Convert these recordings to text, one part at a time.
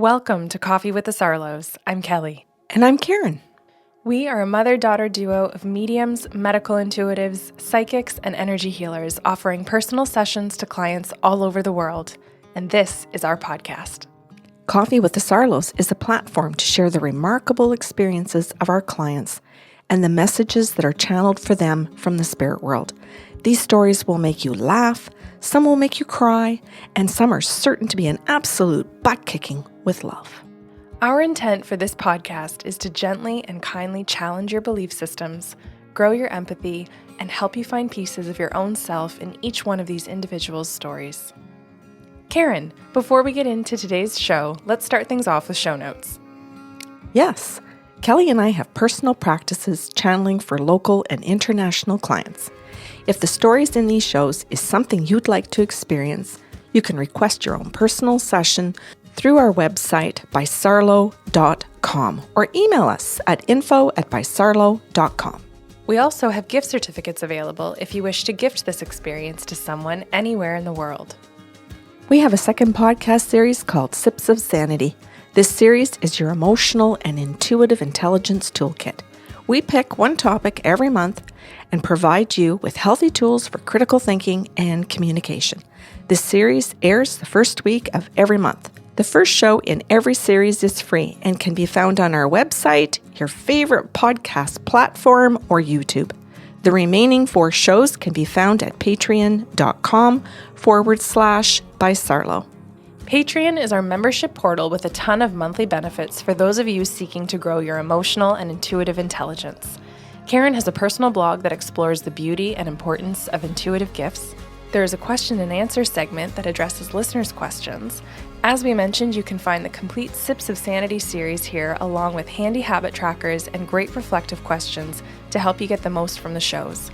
Welcome to Coffee with the Sarlos. I'm Kelly. And I'm Karen. We are a mother-daughter duo of mediums, medical intuitives, psychics, and energy healers offering personal sessions to clients all over the world. And this is our podcast. Coffee with the Sarlos is a platform to share the remarkable experiences of our clients and the messages that are channeled for them from the spirit world. These stories will make you laugh, some will make you cry, and some are certain to be an absolute butt-kicking with love. Our intent for this podcast is to gently and kindly challenge your belief systems, grow your empathy, and help you find pieces of your own self in each one of these individuals' stories. Karen, before we get into today's show, let's start things off with show notes. Yes, Kelly and I have personal practices channeling for local and international clients. If the stories in these shows is something you'd like to experience, you can request your own personal session through our website bysarlo.com or email us at info@bysarlo.com. We also have gift certificates available if you wish to gift this experience to someone anywhere in the world. We have a second podcast series called Sips of Sanity. This series is your emotional and intuitive intelligence toolkit. We pick one topic every month and provide you with healthy tools for critical thinking and communication. This series airs the first week of every month. The first show in every series is free and can be found on our website, your favorite podcast platform, or YouTube. The remaining 4 shows can be found at patreon.com/bysarlo. Patreon is our membership portal with a ton of monthly benefits for those of you seeking to grow your emotional and intuitive intelligence. Karen has a personal blog that explores the beauty and importance of intuitive gifts. There is a question and answer segment that addresses listeners' questions. As we mentioned, you can find the complete Sips of Sanity series here, along with handy habit trackers and great reflective questions to help you get the most from the shows.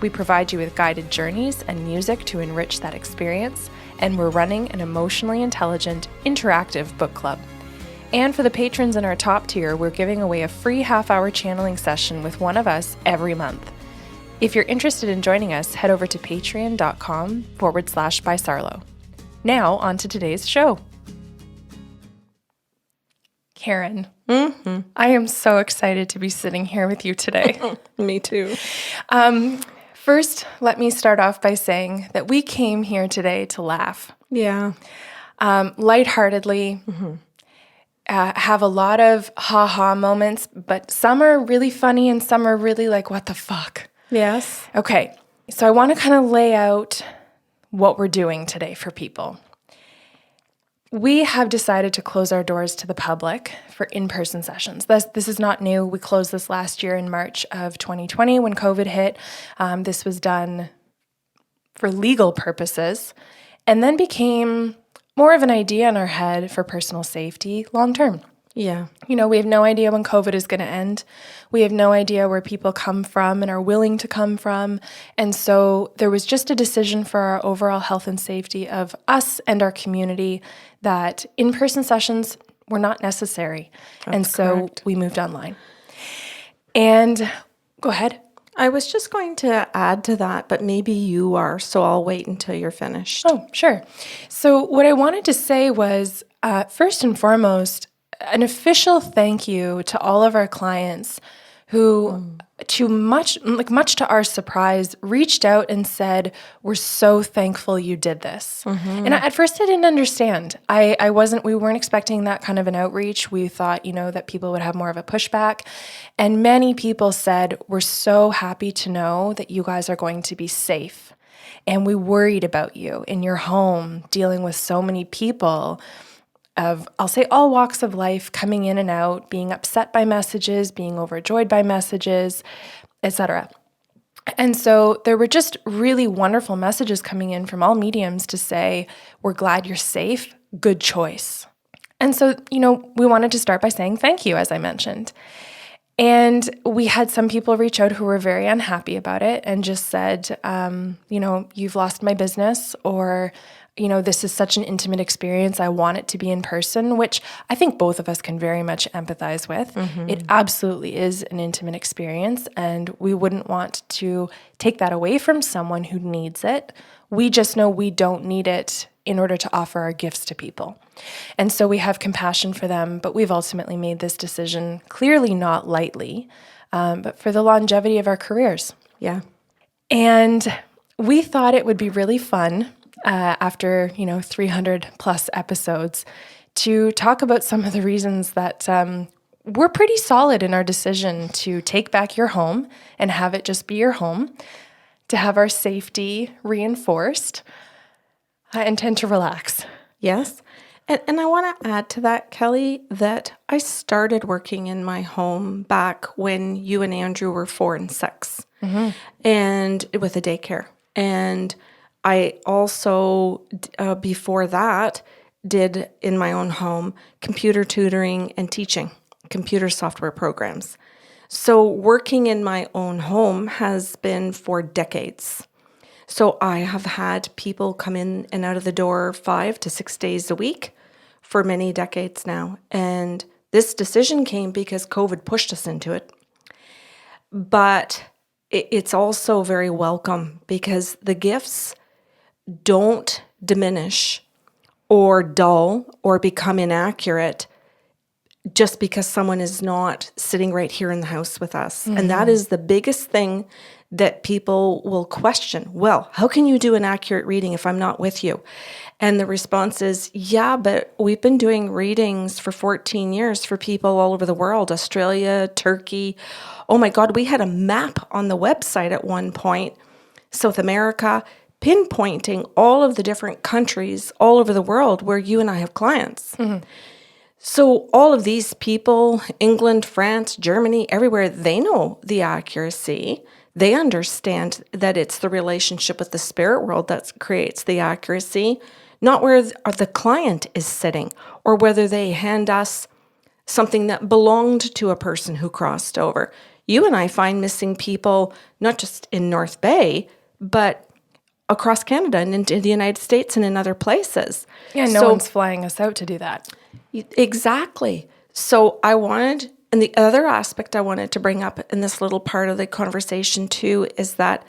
We provide you with guided journeys and music to enrich that experience, and we're running an emotionally intelligent, interactive book club. And for the patrons in our top tier, we're giving away a free half-hour channeling session with one of us every month. If you're interested in joining us, head over to patreon.com/bysarlo. Now, on to today's show. Karen, I am so excited to be sitting here with you today. Me too. First, let me start off by saying that we came here today to laugh. Yeah. Lightheartedly, have a lot of ha-ha moments, but some are really funny and some are really like, what the fuck? Yes. Okay, so I want to kind of lay out what we're doing today for people. We have decided to close our doors to the public for in-person sessions. This is not new. We closed this last year in March of 2020 when COVID hit. This was done for legal purposes and then became more of an idea in our head for personal safety long-term. Yeah. You know, we have no idea when COVID is going to end. We have no idea where people come from and are willing to come from. And so there was just a decision for our overall health and safety of us and our community that in-person sessions were not necessary. And so correct. we moved online. And go ahead. I was just going to add to that, but maybe you are, so I'll wait until you're finished. Oh, sure. So what I wanted to say was, first and foremost, an official thank you to all of our clients who, much to our surprise, reached out and said, "We're so thankful you did this." And at first I didn't understand. We weren't expecting that kind of an outreach. We thought, that people would have more of a pushback. And many people said, "We're so happy to know that you guys are going to be safe. And we worried about you in your home, dealing with so many people of, I'll say, all walks of life, coming in and out, being upset by messages, being overjoyed by messages, etc." And so there were just really wonderful messages coming in from all mediums to say, "We're glad you're safe. Good choice." And so, we wanted to start by saying thank you, as I mentioned. And we had some people reach out who were very unhappy about it and just said, "You've lost my business," or, "This is such an intimate experience. I want it to be in person," which I think both of us can very much empathize with. It absolutely is an intimate experience, and we wouldn't want to take that away from someone who needs it. We just know we don't need it in order to offer our gifts to people. And so we have compassion for them, but we've ultimately made this decision, clearly not lightly, but for the longevity of our careers. Yeah. And we thought it would be really fun after, 300 plus episodes to talk about some of the reasons that we're pretty solid in our decision to take back your home and have it just be your home, to have our safety reinforced, and tend to relax. Yes. And I want to add to that, Kelly, that I started working in my home back when you and Andrew were 4 and 6, and with a daycare. And I also, before that, did in my own home computer tutoring and teaching computer software programs. So working in my own home has been for decades. So I have had people come in and out of the door 5 to 6 days a week for many decades now. And this decision came because COVID pushed us into it. But it's also very welcome because the gifts don't diminish or dull or become inaccurate just because someone is not sitting right here in the house with us. And that is the biggest thing that people will question. Well, how can you do an accurate reading if I'm not with you? And the response is, yeah, but we've been doing readings for 14 years for people all over the world, Australia, Turkey. Oh my God, we had a map on the website at one point, South America, pinpointing all of the different countries all over the world where you and I have clients. So all of these people, England, France, Germany, everywhere, they know the accuracy. They understand that it's the relationship with the spirit world that creates the accuracy, not where the client is sitting or whether they hand us something that belonged to a person who crossed over. You and I find missing people, not just in North Bay, but across Canada and into the United States and in other places. Yeah, no one's flying us out to do that. Exactly. So I wanted, and the other aspect I wanted to bring up in this little part of the conversation too, is that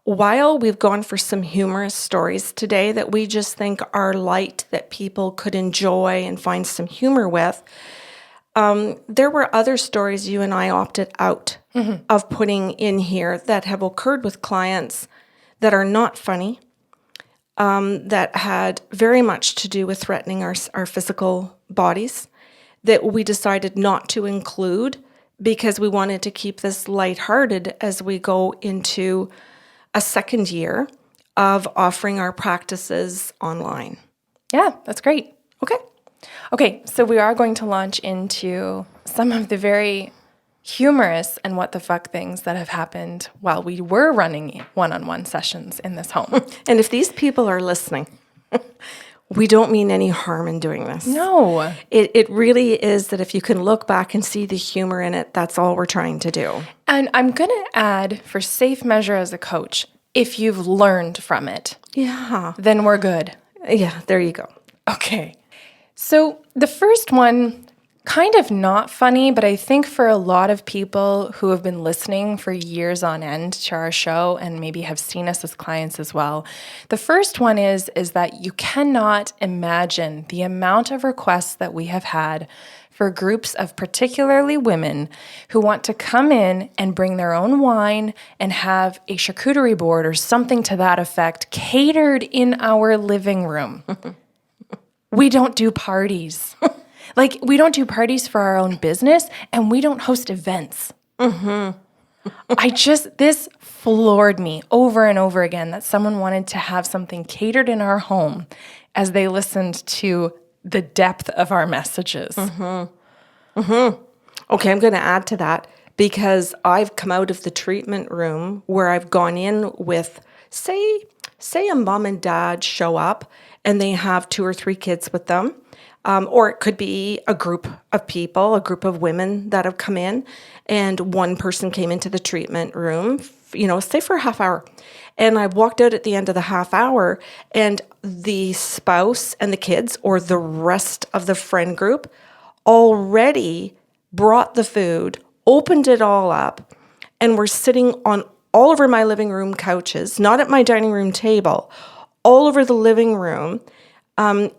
while we've gone for some humorous stories today that we just think are light, that people could enjoy and find some humor with, there were other stories you and I opted out of putting in here that have occurred with clients that are not funny, that had very much to do with threatening our physical bodies, that we decided not to include because we wanted to keep this lighthearted as we go into a second year of offering our practices online. Yeah, that's great. Okay, so we are going to launch into some of the very humorous and what the fuck things that have happened while we were running one-on-one sessions in this home. And if these people are listening, we don't mean any harm in doing this. No. It really is that if you can look back and see the humor in it, that's all we're trying to do. And I'm going to add, for safe measure as a coach, if you've learned from it, then we're good. Yeah, there you go. Okay. So the first one, kind of not funny, but I think for a lot of people who have been listening for years on end to our show and maybe have seen us as clients as well, the first one is that you cannot imagine the amount of requests that we have had for groups of particularly women who want to come in and bring their own wine and have a charcuterie board or something to that effect catered in our living room. We don't do parties. We don't do parties for our own business, and we don't host events. This floored me over and over again that someone wanted to have something catered in our home as they listened to the depth of our messages. Okay, I'm going to add to that because I've come out of the treatment room where I've gone in with, say a mom and dad show up and they have 2 or 3 kids with them. Or it could be a group of people, a group of women that have come in, and one person came into the treatment room, say for a half hour. And I walked out at the end of the half hour, and the spouse and the kids, or the rest of the friend group, already brought the food, opened it all up, and were sitting on all over my living room couches, not at my dining room table, all over the living room,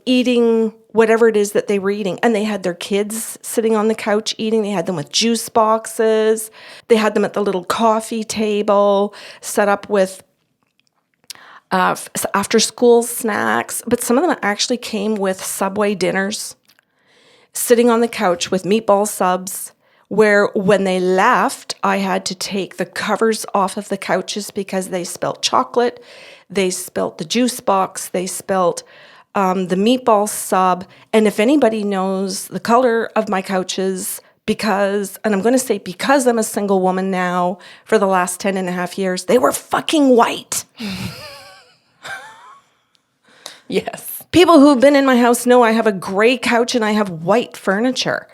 eating whatever it is that they were eating. And they had their kids sitting on the couch eating. They had them with juice boxes. They had them at the little coffee table, set up with after school snacks. But some of them actually came with Subway dinners, sitting on the couch with meatball subs, where when they left, I had to take the covers off of the couches because they spilt chocolate, they spilt the juice box, they spilt the meatball sub. And if anybody knows the color of my couches, because I'm going to say because I'm a single woman now for the last 10 and a half years, they were fucking white. Yes. People who've been in my house know I have a gray couch and I have white furniture.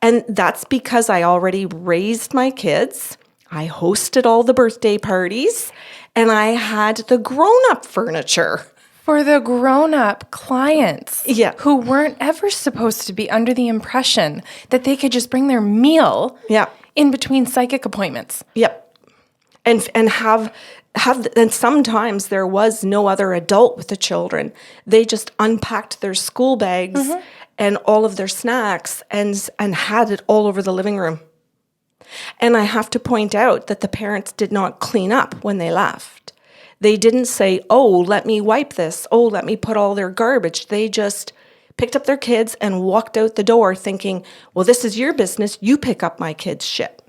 And that's because I already raised my kids. I hosted all the birthday parties and I had the grown-up furniture. For the grown-up clients Yeah. who weren't ever supposed to be under the impression that they could just bring their meal Yeah. in between psychic appointments. Yep. And have and sometimes there was no other adult with the children. They just unpacked their school bags and all of their snacks and had it all over the living room. And I have to point out that the parents did not clean up when they left. They didn't say, oh, let me wipe this. Oh, let me put all their garbage. They just picked up their kids and walked out the door thinking, well, this is your business. You pick up my kids' shit.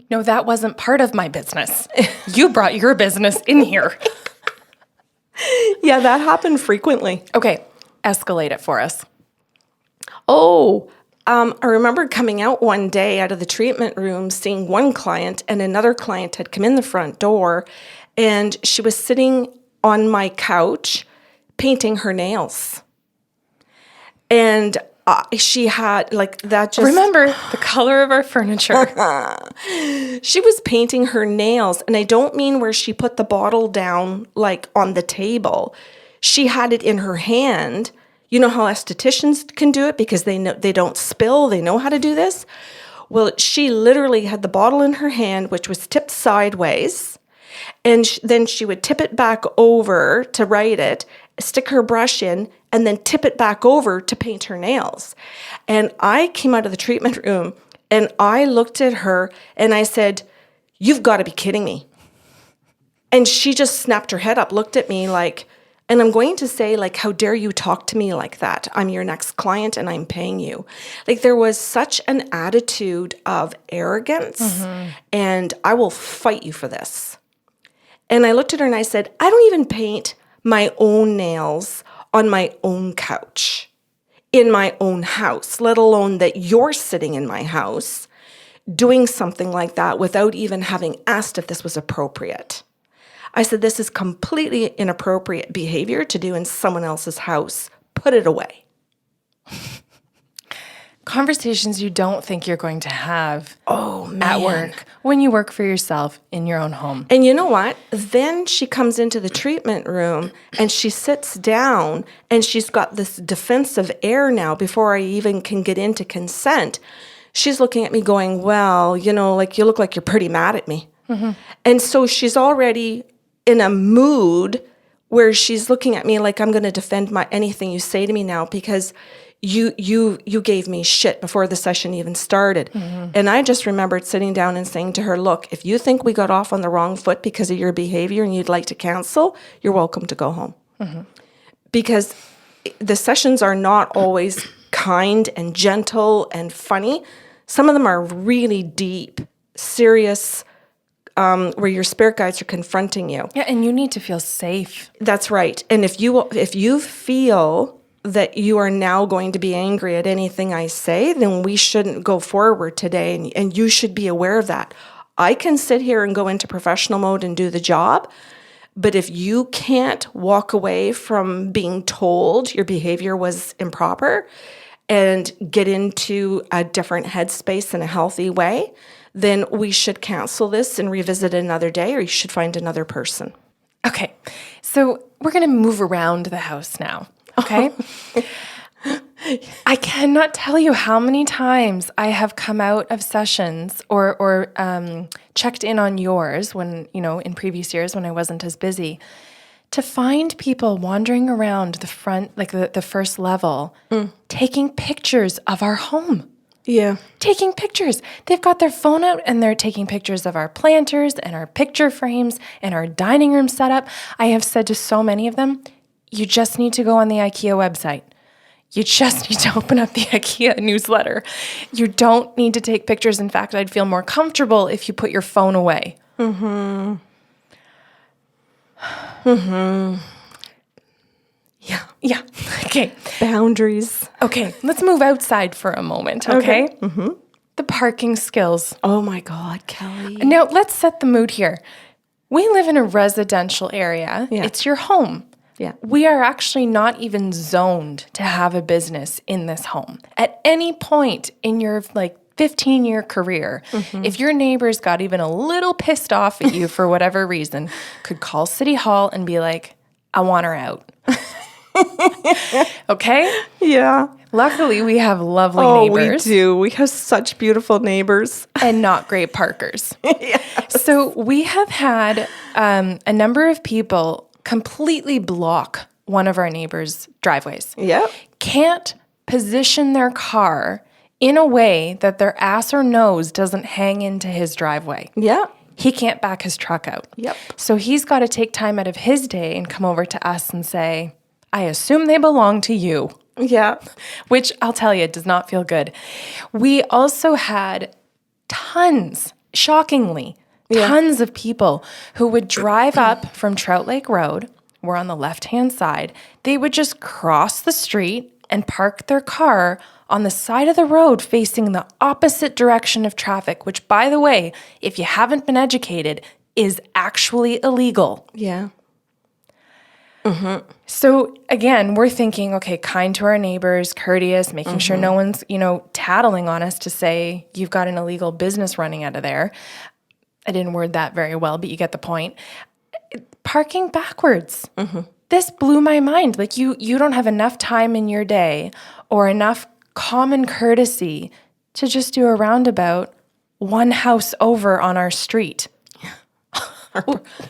No, that wasn't part of my business. You brought your business in here. Yeah, that happened frequently. Okay, escalate it for us. Oh, I remember coming out one day out of the treatment room, seeing one client and another client had come in the front door, and she was sitting on my couch painting her nails. And she had like that just... Remember the color of our furniture. She was painting her nails, and I don't mean where she put the bottle down like on the table. She had it in her hand. You know how estheticians can do it because they know they don't spill, they know how to do this? Well, she literally had the bottle in her hand, which was tipped sideways, and then she would tip it back over to write it, stick her brush in, and then tip it back over to paint her nails. And I came out of the treatment room and I looked at her and I said, you've got to be kidding me. And she just snapped her head up, looked at me like, and I'm going to say, like, how dare you talk to me like that? I'm your next client and I'm paying you. Like, there was such an attitude of arrogance and I will fight you for this. And I looked at her and I said, I don't even paint my own nails on my own couch in my own house, let alone that you're sitting in my house doing something like that without even having asked if this was appropriate. I said, this is completely inappropriate behavior to do in someone else's house. Put it away. Conversations you don't think you're going to have at work when you work for yourself in your own home. And you know what? Then she comes into the treatment room and she sits down and she's got this defensive air now before I even can get into consent. She's looking at me going, well, you know, like you look like you're pretty mad at me. And so she's already in a mood where she's looking at me like I'm going to defend anything you say to me now because you gave me shit before the session even started. And I just remembered sitting down and saying to her, look, if you think we got off on the wrong foot because of your behavior and you'd like to cancel, you're welcome to go home. Because the sessions are not always kind and gentle and funny. Some of them are really deep, serious, where your spirit guides are confronting you. Yeah, and you need to feel safe. That's right. And if you feel that you are now going to be angry at anything I say, then we shouldn't go forward today, and you should be aware of that. I can sit here and go into professional mode and do the job, but if you can't walk away from being told your behavior was improper and get into a different headspace in a healthy way, then we should cancel this and revisit it another day, or you should find another person. Okay, so we're going to move around the house now, okay? I cannot tell you how many times I have come out of sessions or checked in on yours when, in previous years when I wasn't as busy, to find people wandering around the front, like the first level, taking pictures of our home. Yeah. Taking pictures. They've got their phone out and they're taking pictures of our planters and our picture frames and our dining room setup. I have said to so many of them, you just need to go on the IKEA website. You just need to open up the IKEA newsletter. You don't need to take pictures. In fact, I'd feel more comfortable if you put your phone away. Mm-hmm. Mm-hmm. Yeah. Okay. Boundaries. Okay, let's move outside for a moment, okay? Mm-hmm. The parking skills. Oh my God, Kelly. Now, let's set the mood here. We live in a residential area. Yeah. It's your home. Yeah. We are actually not even zoned to have a business in this home. At any point in your 15-year career, if your neighbors got even a little pissed off at you for whatever reason, could call City Hall and be like, I want her out. Okay? Yeah. Luckily, we have lovely neighbors. We do. We have such beautiful neighbors. And not great parkers. So we have had a number of people completely block one of our neighbors' driveways. Yeah. Can't position their car in a way that their ass or nose doesn't hang into his driveway. Yeah. He can't back his truck out. Yep. So he's got to take time out of his day and come over to us and say, I assume they belong to you. Yeah. Which I'll tell you, does not feel good. We also had tons, shockingly, tons of people who would drive up from Trout Lake Road. We're on the left-hand side. They would just cross the street and park their car on the side of the road facing the opposite direction of traffic, which, by the way, if you haven't been educated, is actually illegal. Yeah. So again, we're thinking, okay, kind to our neighbors, courteous, making sure no one's, tattling on us to say you've got an illegal business running out of there. I didn't word that very well, but you get the point. Parking backwards. This blew my mind. Like you don't have enough time in your day or enough common courtesy to just do a roundabout one house over on our street.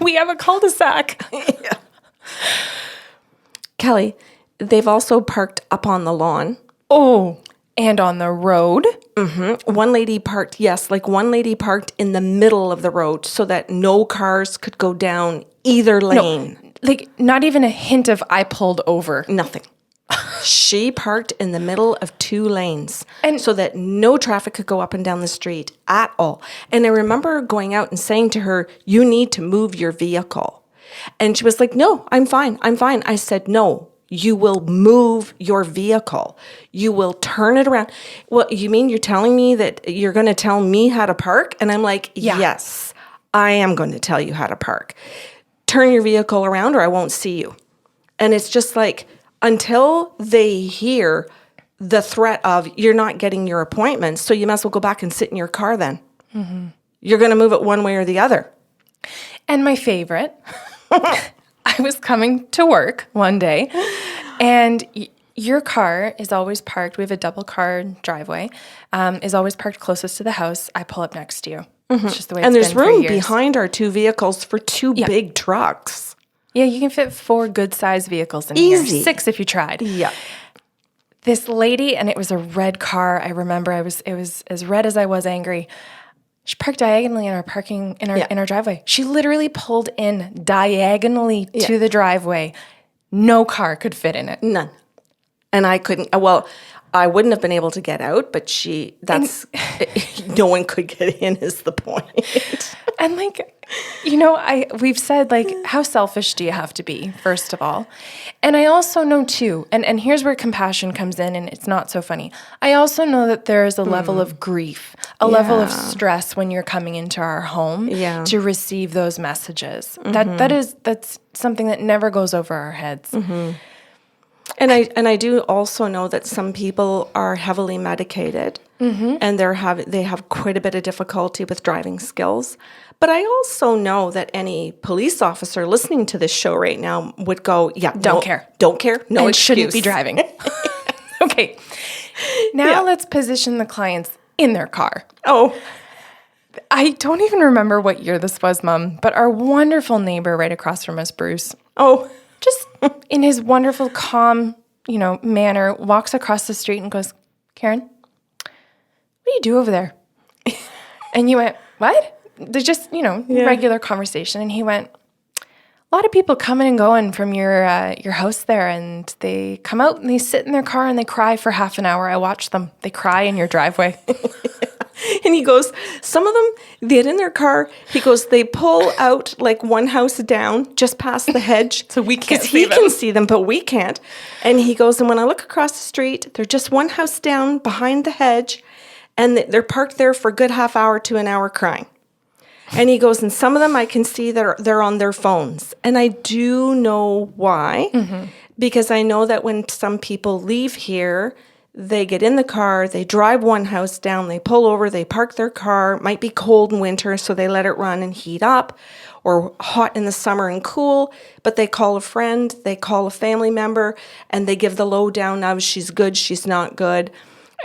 We have a cul-de-sac. Yeah. Kelly, they've also parked up on the lawn. Oh, and on the road. One lady parked in the middle of the road so that no cars could go down either lane. No, not even a hint of I pulled over. Nothing. She parked in the middle of two lanes And- so that no traffic could go up and down the street at all. And I remember going out and saying to her, you need to move your vehicle. And she was like, no, I'm fine. I said, no, you will move your vehicle. You will turn it around. Well, you mean you're telling me that you're going to tell me how to park? And I'm like, yes, I am going to tell you how to park. Turn your vehicle around or I won't see you. And it's just like, until they hear the threat of you're not getting your appointments, so you might as well go back and sit in your car then. You're going to move it one way or the other. And my favorite, I was coming to work one day, and your car is always parked. We have a double car driveway, is always parked closest to the house. I pull up next to you. It's just the way And it's there's been for room years. behind our two vehicles for two big trucks. Yeah, you can fit 4 good-sized vehicles in Easy. here. 6 if you tried. Yeah. This lady, and it was a red car. I remember it was as red as I was angry. She parked diagonally in our parking in our driveway. She literally pulled in diagonally to the driveway. No car could fit in it. None. And I couldn't, well, I wouldn't have been able to get out, but no one could get in is the point. And we've said how selfish do you have to be, first of all? And I also know too, and here's where compassion comes in and it's not so funny. I also know that there is a level of grief, a level of stress when you're coming into our home to receive those messages. That's something that never goes over our heads. And I do also know that some people are heavily medicated and they have quite a bit of difficulty with driving skills. But I also know that any police officer listening to this show right now would go, Don't care. No and excuse. shouldn't be driving. Okay. Now let's position the clients in their car. Oh. I don't even remember what year this was, Mom, but our wonderful neighbor right across from us, Bruce, Oh, just in his wonderful, calm, manner, walks across the street and goes, Karen, what do you do over there? And you went, what? There's just, regular conversation. And he went, a lot of people coming and going from your house there, and they come out and they sit in their car and they cry for half an hour. I watch them. They cry in your driveway. And he goes, some of them, they get in their car. He goes, they pull out like one house down just past the hedge. So we can't see them. Because he can see them, but we can't. And he goes, and when I look across the street, they're just one house down behind the hedge, and they're parked there for a good half hour to an hour crying. And he goes, and some of them I can see that they're on their phones. And I do know why, because I know that when some people leave here, they get in the car, they drive one house down, they pull over, they park their car. It might be cold in winter, so they let it run and heat up, or hot in the summer and cool. But they call a friend, they call a family member, and they give the lowdown of she's good, she's not good.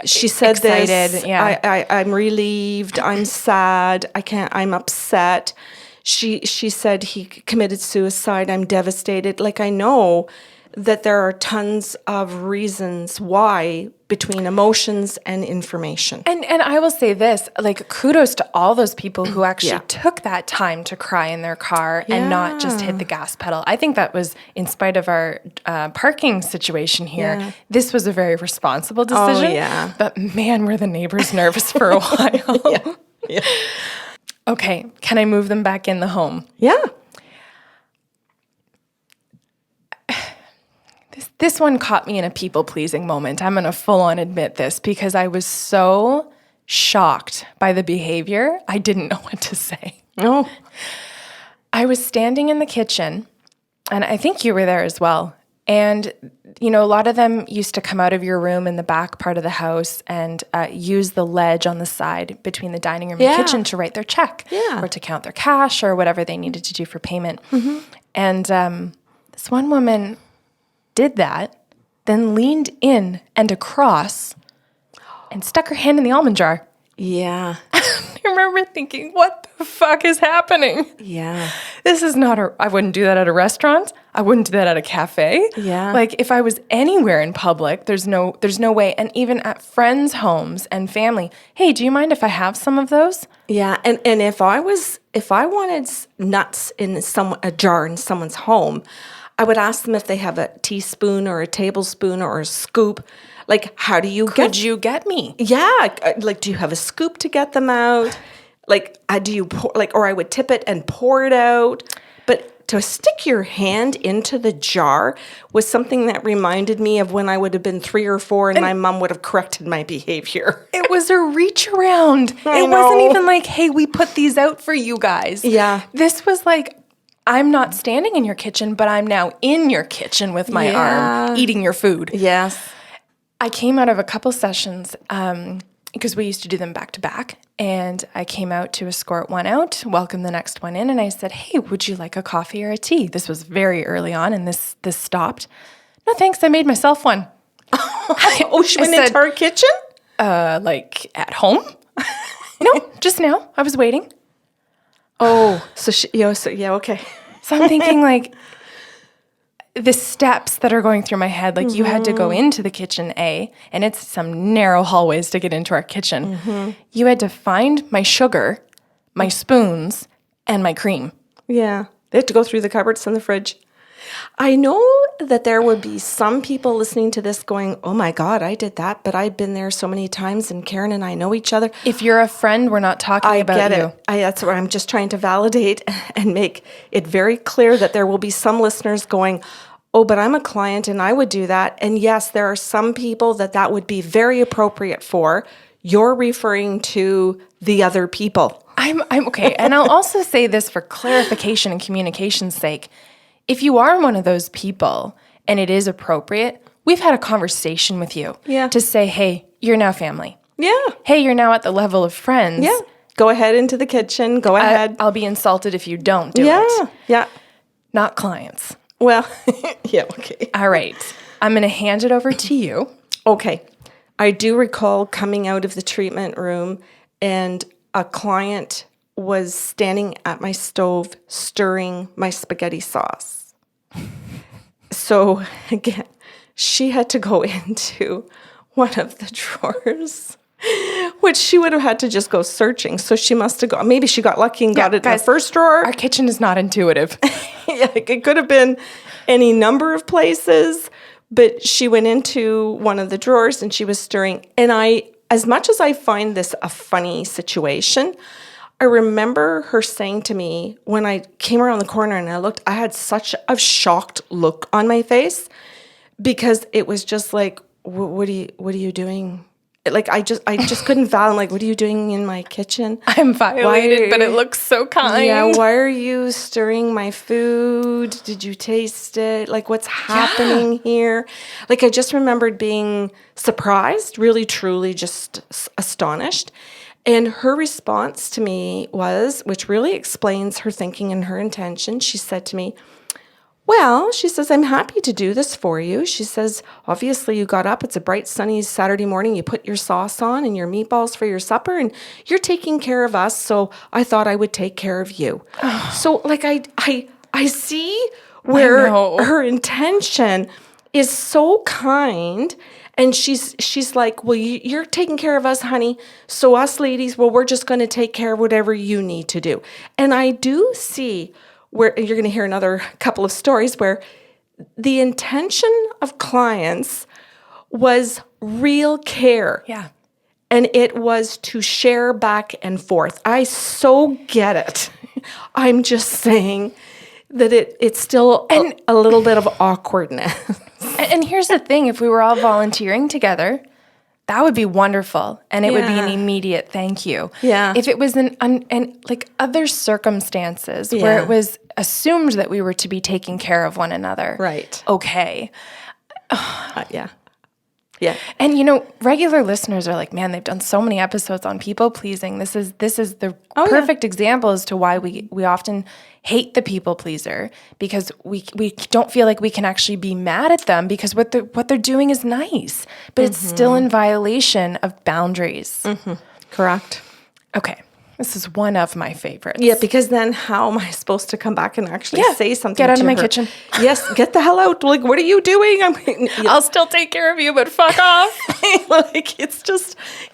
She said Excited, this, yeah. I'm relieved, I'm sad, I'm upset. She said he committed suicide, I'm devastated. Like, I know that there are tons of reasons why between emotions and information. And I will say this, like, kudos to all those people who actually took that time to cry in their car and not just hit the gas pedal. I think that was, in spite of our parking situation here, this was a very responsible decision. Oh, yeah. But man, were the neighbors nervous for a while. Yeah. Okay, can I move them back in the home? Yeah. This one caught me in a people-pleasing moment. I'm going to full-on admit this because I was so shocked by the behavior, I didn't know what to say. Oh. I was standing in the kitchen, and I think you were there as well. And, a lot of them used to come out of your room in the back part of the house and use the ledge on the side between the dining room and kitchen to write their check or to count their cash or whatever they needed to do for payment. And this one woman did that, then leaned in and across and stuck her hand in the almond jar. Yeah. I remember thinking, what the fuck is happening? Yeah. This is not I wouldn't do that at a restaurant. I wouldn't do that at a cafe. Yeah. Like, if I was anywhere in public, there's no way. And even at friends' homes and family, hey, do you mind if I have some of those? Yeah. And if I wanted nuts in a jar in someone's home, I would ask them if they have a teaspoon or a tablespoon or a scoop. Like, how do you Could you get me? Yeah. Like, do you have a scoop to get them out? Like, do you pour, or I would tip it and pour it out. But to stick your hand into the jar was something that reminded me of when I would have been 3 or 4 and my mom would have corrected my behavior. It was a reach around. It wasn't even like, hey, we put these out for you guys. Yeah. This was like, I'm not standing in your kitchen, but I'm now in your kitchen with my arm, eating your food. Yes. I came out of a couple sessions because we used to do them back to back. And I came out to escort one out, welcome the next one in. And I said, hey, would you like a coffee or a tea? This was very early on, and this stopped. No, thanks. I made myself one. Oh, she went into our kitchen? Like at home? No, just now. I was waiting. Oh, so okay. So I'm thinking, like, the steps that are going through my head, like, you had to go into the kitchen, and it's some narrow hallways to get into our kitchen. You had to find my sugar, my spoons, and my cream. Yeah. They had to go through the cupboards and the fridge. I know that there would be some people listening to this going, oh my God, I did that, but I've been there so many times, and Karen and I know each other. If you're a friend, we're not talking about you. That's what I'm just trying to validate and make it very clear that there will be some listeners going, oh, but I'm a client and I would do that. And yes, there are some people that would be very appropriate for. You're referring to the other people. I'm okay. And I'll also say this for clarification and communication's sake. If you are one of those people and it is appropriate, we've had a conversation with you to say, hey, you're now family. Yeah. Hey, you're now at the level of friends. Yeah. Go ahead into the kitchen. Go ahead. I'll be insulted if you don't do it. Yeah. Not clients. Well, yeah, okay. All right. I'm going to hand it over to you. Okay. I do recall coming out of the treatment room and a client was standing at my stove stirring my spaghetti sauce. So again, she had to go into one of the drawers, which she would have had to just go searching. So she must have maybe she got lucky and got it in the first drawer. Our kitchen is not intuitive. Yeah, it could have been any number of places, but she went into one of the drawers and she was stirring. And as much as I find this a funny situation, I remember her saying to me when I came around the corner and I looked, I had such a shocked look on my face because it was just like, what are you doing? Like, I just couldn't fathom, like, what are you doing in my kitchen? I'm violated, but it looks so kind. Yeah, why are you stirring my food? Did you taste it? Like, what's happening here? Like, I just remembered being surprised, really, truly just astonished. And her response to me was, which really explains her thinking and her intention, she said to me, well, she says, I'm happy to do this for you. She says, obviously you got up. It's a bright, sunny Saturday morning. You put your sauce on and your meatballs for your supper and you're taking care of us. So I thought I would take care of you. So like I see where her intention is so kind. And she's like, well, you're taking care of us, honey. So us ladies, well, we're just going to take care of whatever you need to do. And I do see where you're going to hear another couple of stories where the intention of clients was real care. Yeah. And it was to share back and forth. I so get it. I'm just saying that it's still a little bit of awkwardness. And here's the thing, if we were all volunteering together, that would be wonderful, and it would be an immediate thank you. Yeah. If it was like other circumstances where it was assumed that we were to be taking care of one another. Right. Okay. Yeah. Yeah. And regular listeners are like, man, they've done so many episodes on people pleasing. This is the perfect example as to why we often hate the people pleaser, because we don't feel like we can actually be mad at them because what they're doing is nice, but it's still in violation of boundaries. Mm-hmm. Correct. Okay. This is one of my favorites. Yeah, because then how am I supposed to come back and actually say something to her? Get out of my kitchen. Yes, get the hell out. Like, what are you doing? I'll still take care of you, but fuck off. Like, it's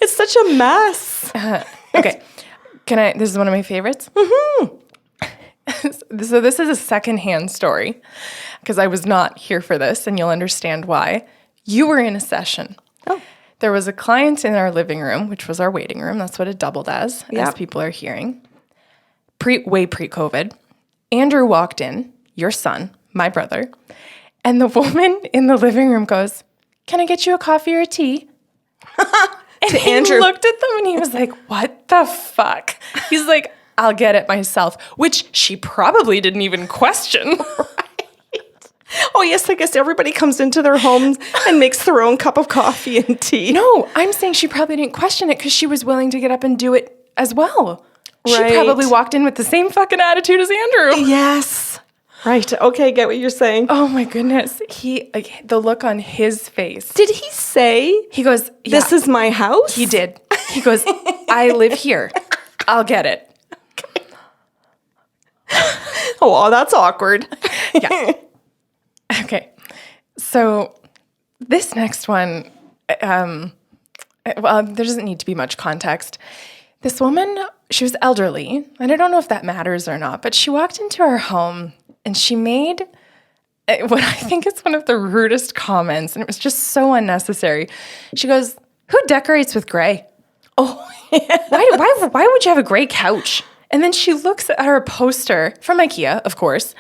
such a mess. Okay. This is one of my favorites. Mm-hmm. So this is a secondhand story because I was not here for this, and you'll understand why. You were in a session. Oh. There was a client in our living room, which was our waiting room. That's what it doubled as people are hearing. Way pre-COVID. Andrew walked in, your son, my brother, and the woman in the living room goes, "Can I get you a coffee or a tea?" And Andrew looked at them and he was like, "What the fuck?" He's like, "I'll get it myself," which she probably didn't even question. Oh, yes, I guess everybody comes into their homes and makes their own cup of coffee and tea. No, I'm saying she probably didn't question it because she was willing to get up and do it as well. Right. She probably walked in with the same fucking attitude as Andrew. Yes. Right. Okay, get what you're saying. Oh, my goodness. The look on his face. Did he say? He goes, "This is my house"? He did. He goes, "I live here. I'll get it." Oh, that's awkward. Yeah. Okay, so this next one, there doesn't need to be much context. This woman, she was elderly, and I don't know if that matters or not, but she walked into our home and she made what I think is one of the rudest comments, and it was just so unnecessary. She goes, "Who decorates with gray? Oh, yeah. Why would you have a gray couch?" And then she looks at her poster from IKEA, of course,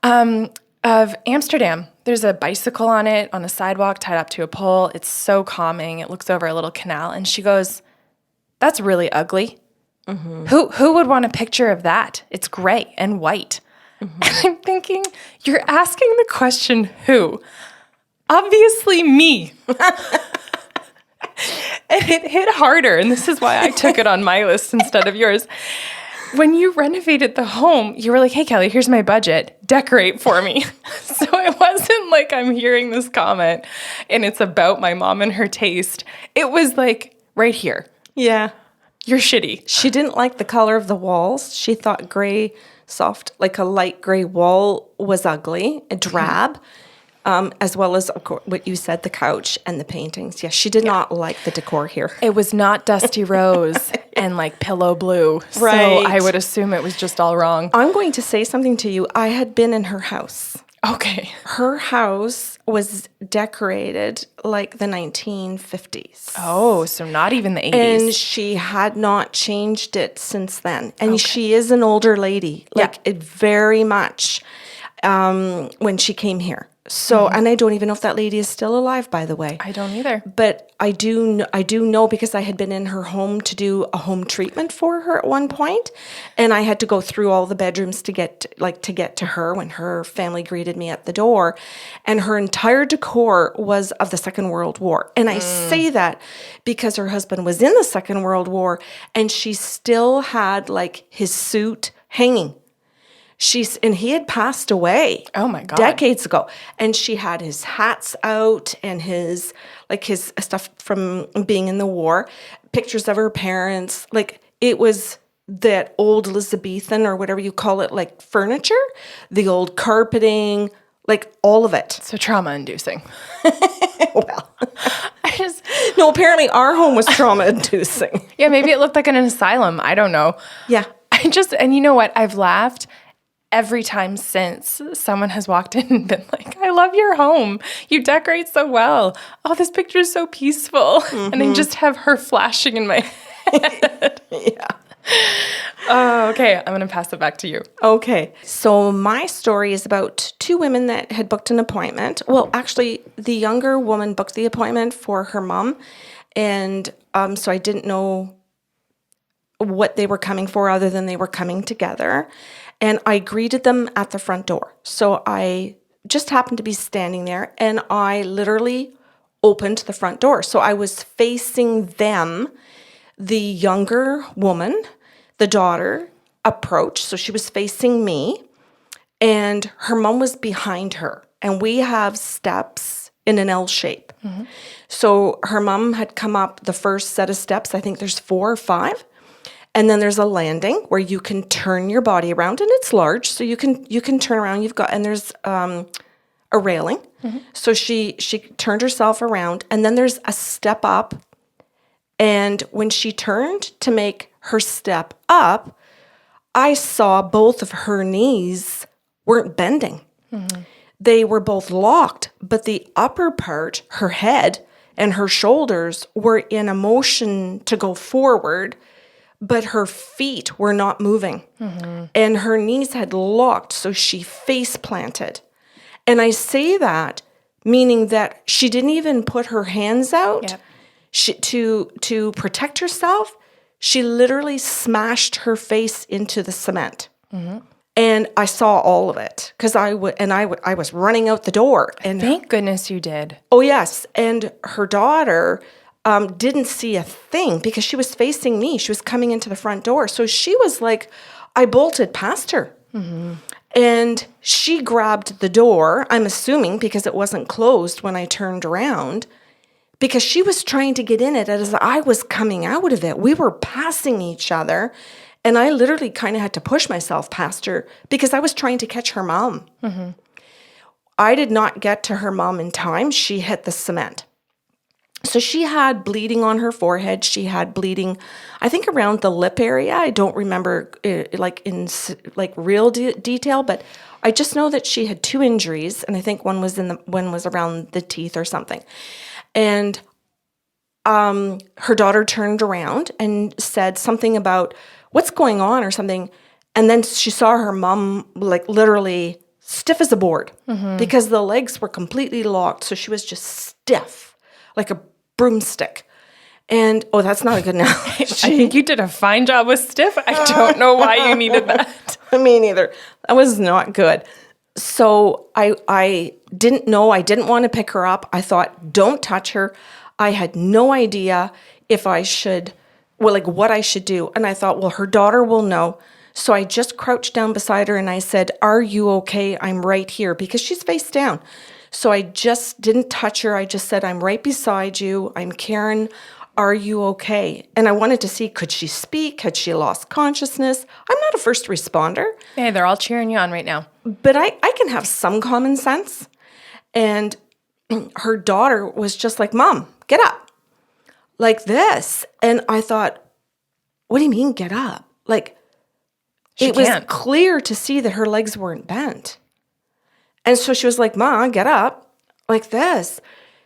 of Amsterdam. There's a bicycle on it on a sidewalk tied up to a pole. It's so calming. It looks over a little canal. And she goes, "That's really ugly. Mm-hmm. Who would want a picture of that? It's gray and white." Mm-hmm. And I'm thinking, you're asking the question, who? Obviously me. And it hit harder. And this is why I took it on my list instead of yours. When you renovated the home, you were like, "Hey, Kelly, here's my budget. Decorate for me." So it wasn't like I'm hearing this comment and it's about my mom and her taste. It was like, right here. Yeah. You're shitty. She didn't like the color of the walls. She thought gray, soft, like a light gray wall was ugly, a drab. as well as, of course, what you said, the couch and the paintings. Yes, she did not like the decor here. It was not dusty rose and like pillow blue. So Right. I would assume it was just all wrong. I'm going to say something to you. I had been in her house. Okay. Her house was decorated like the 1950s. Oh, so not even the 80s. And she had not changed it since then. And she is an older lady, like it very much when she came here. So, and I don't even know if that lady is still alive, by the way. I don't either. But I do know because I had been in her home to do a home treatment for her at one point, and I had to go through all the bedrooms to get to her when her family greeted me at the door, and her entire decor was of the Second World War. And I say that because her husband was in the Second World War, and she still had like his suit hanging. And he had passed away. Oh my God. Decades ago. And she had his hats out and his stuff from being in the war, pictures of her parents. Like it was that old Elizabethan or whatever you call it, like furniture, the old carpeting, like all of it. So trauma inducing. Well, no, apparently our home was trauma inducing. Yeah, maybe it looked like an asylum. I don't know. Yeah. And you know what? I've laughed every time since someone has walked in and been like, I love your home. You decorate so well. Oh, this picture is so peaceful. And I just have her flashing in my head. Yeah. Oh, okay. I'm going to pass it back to you. Okay. So my story is about two women that had booked an appointment. Well, actually, the younger woman booked the appointment for her mom. And so I didn't know what they were coming for other than they were coming together. And I greeted them at the front door. So I just happened to be standing there and I literally opened the front door. So I was facing them. The younger woman, the daughter, approached. So she was facing me and her mom was behind her. And we have steps in an L shape. Mm-hmm. So her mom had come up the first set of steps. I think there's 4 or 5. And then there's a landing where you can turn your body around, and it's large, so you can turn around. And there's a railing. Mm-hmm. So she turned herself around, and then there's a step up. And when she turned to make her step up, I saw both of her knees weren't bending. Mm-hmm. They were both locked, but the upper part, her head and her shoulders, were in a motion to go forward, but her feet were not moving. Mm-hmm. And her knees had locked, so she face planted. And I say that meaning that she didn't even put her hands out to protect herself. She literally smashed her face into the cement. Mm-hmm. And I saw all of it because I was running out the door. And thank goodness you did. Oh, yes. And her daughter didn't see a thing because she was facing me. She was coming into the front door. So she was like, I bolted past her. Mm-hmm. And she grabbed the door, I'm assuming because it wasn't closed when I turned around, because she was trying to get in it as I was coming out of it. We were passing each other. And I literally kind of had to push myself past her because I was trying to catch her mom. Mm-hmm. I did not get to her mom in time. She hit the cement. So she had bleeding on her forehead. She had bleeding, I think, around the lip area. I don't remember in real detail, but I just know that she had 2 injuries, and I think one was around the teeth or something. And her daughter turned around and said something about what's going on or something, and then she saw her mom like literally stiff as a board because the legs were completely locked. So she was just stiff, like a broomstick. And, oh, that's not a good analogy. I think you did a fine job with stiff. I don't know why you needed that. Me neither. That was not good. So I didn't know. I didn't want to pick her up. I thought, don't touch her. I had no idea if I should, what I should do. And I thought, well, her daughter will know. So I just crouched down beside her and I said, are you okay? I'm right here, because she's face down. So I just didn't touch her. I just said, I'm right beside you. I'm Karen. Are you okay? And I wanted to see, could she speak? Had she lost consciousness? I'm not a first responder. Hey, they're all cheering you on right now. But I can have some common sense. And her daughter was just like, Mom, get up. Like this. And I thought, what do you mean get up? Like, it was clear to see that her legs weren't bent. And so she was like, Ma, get up. Like this.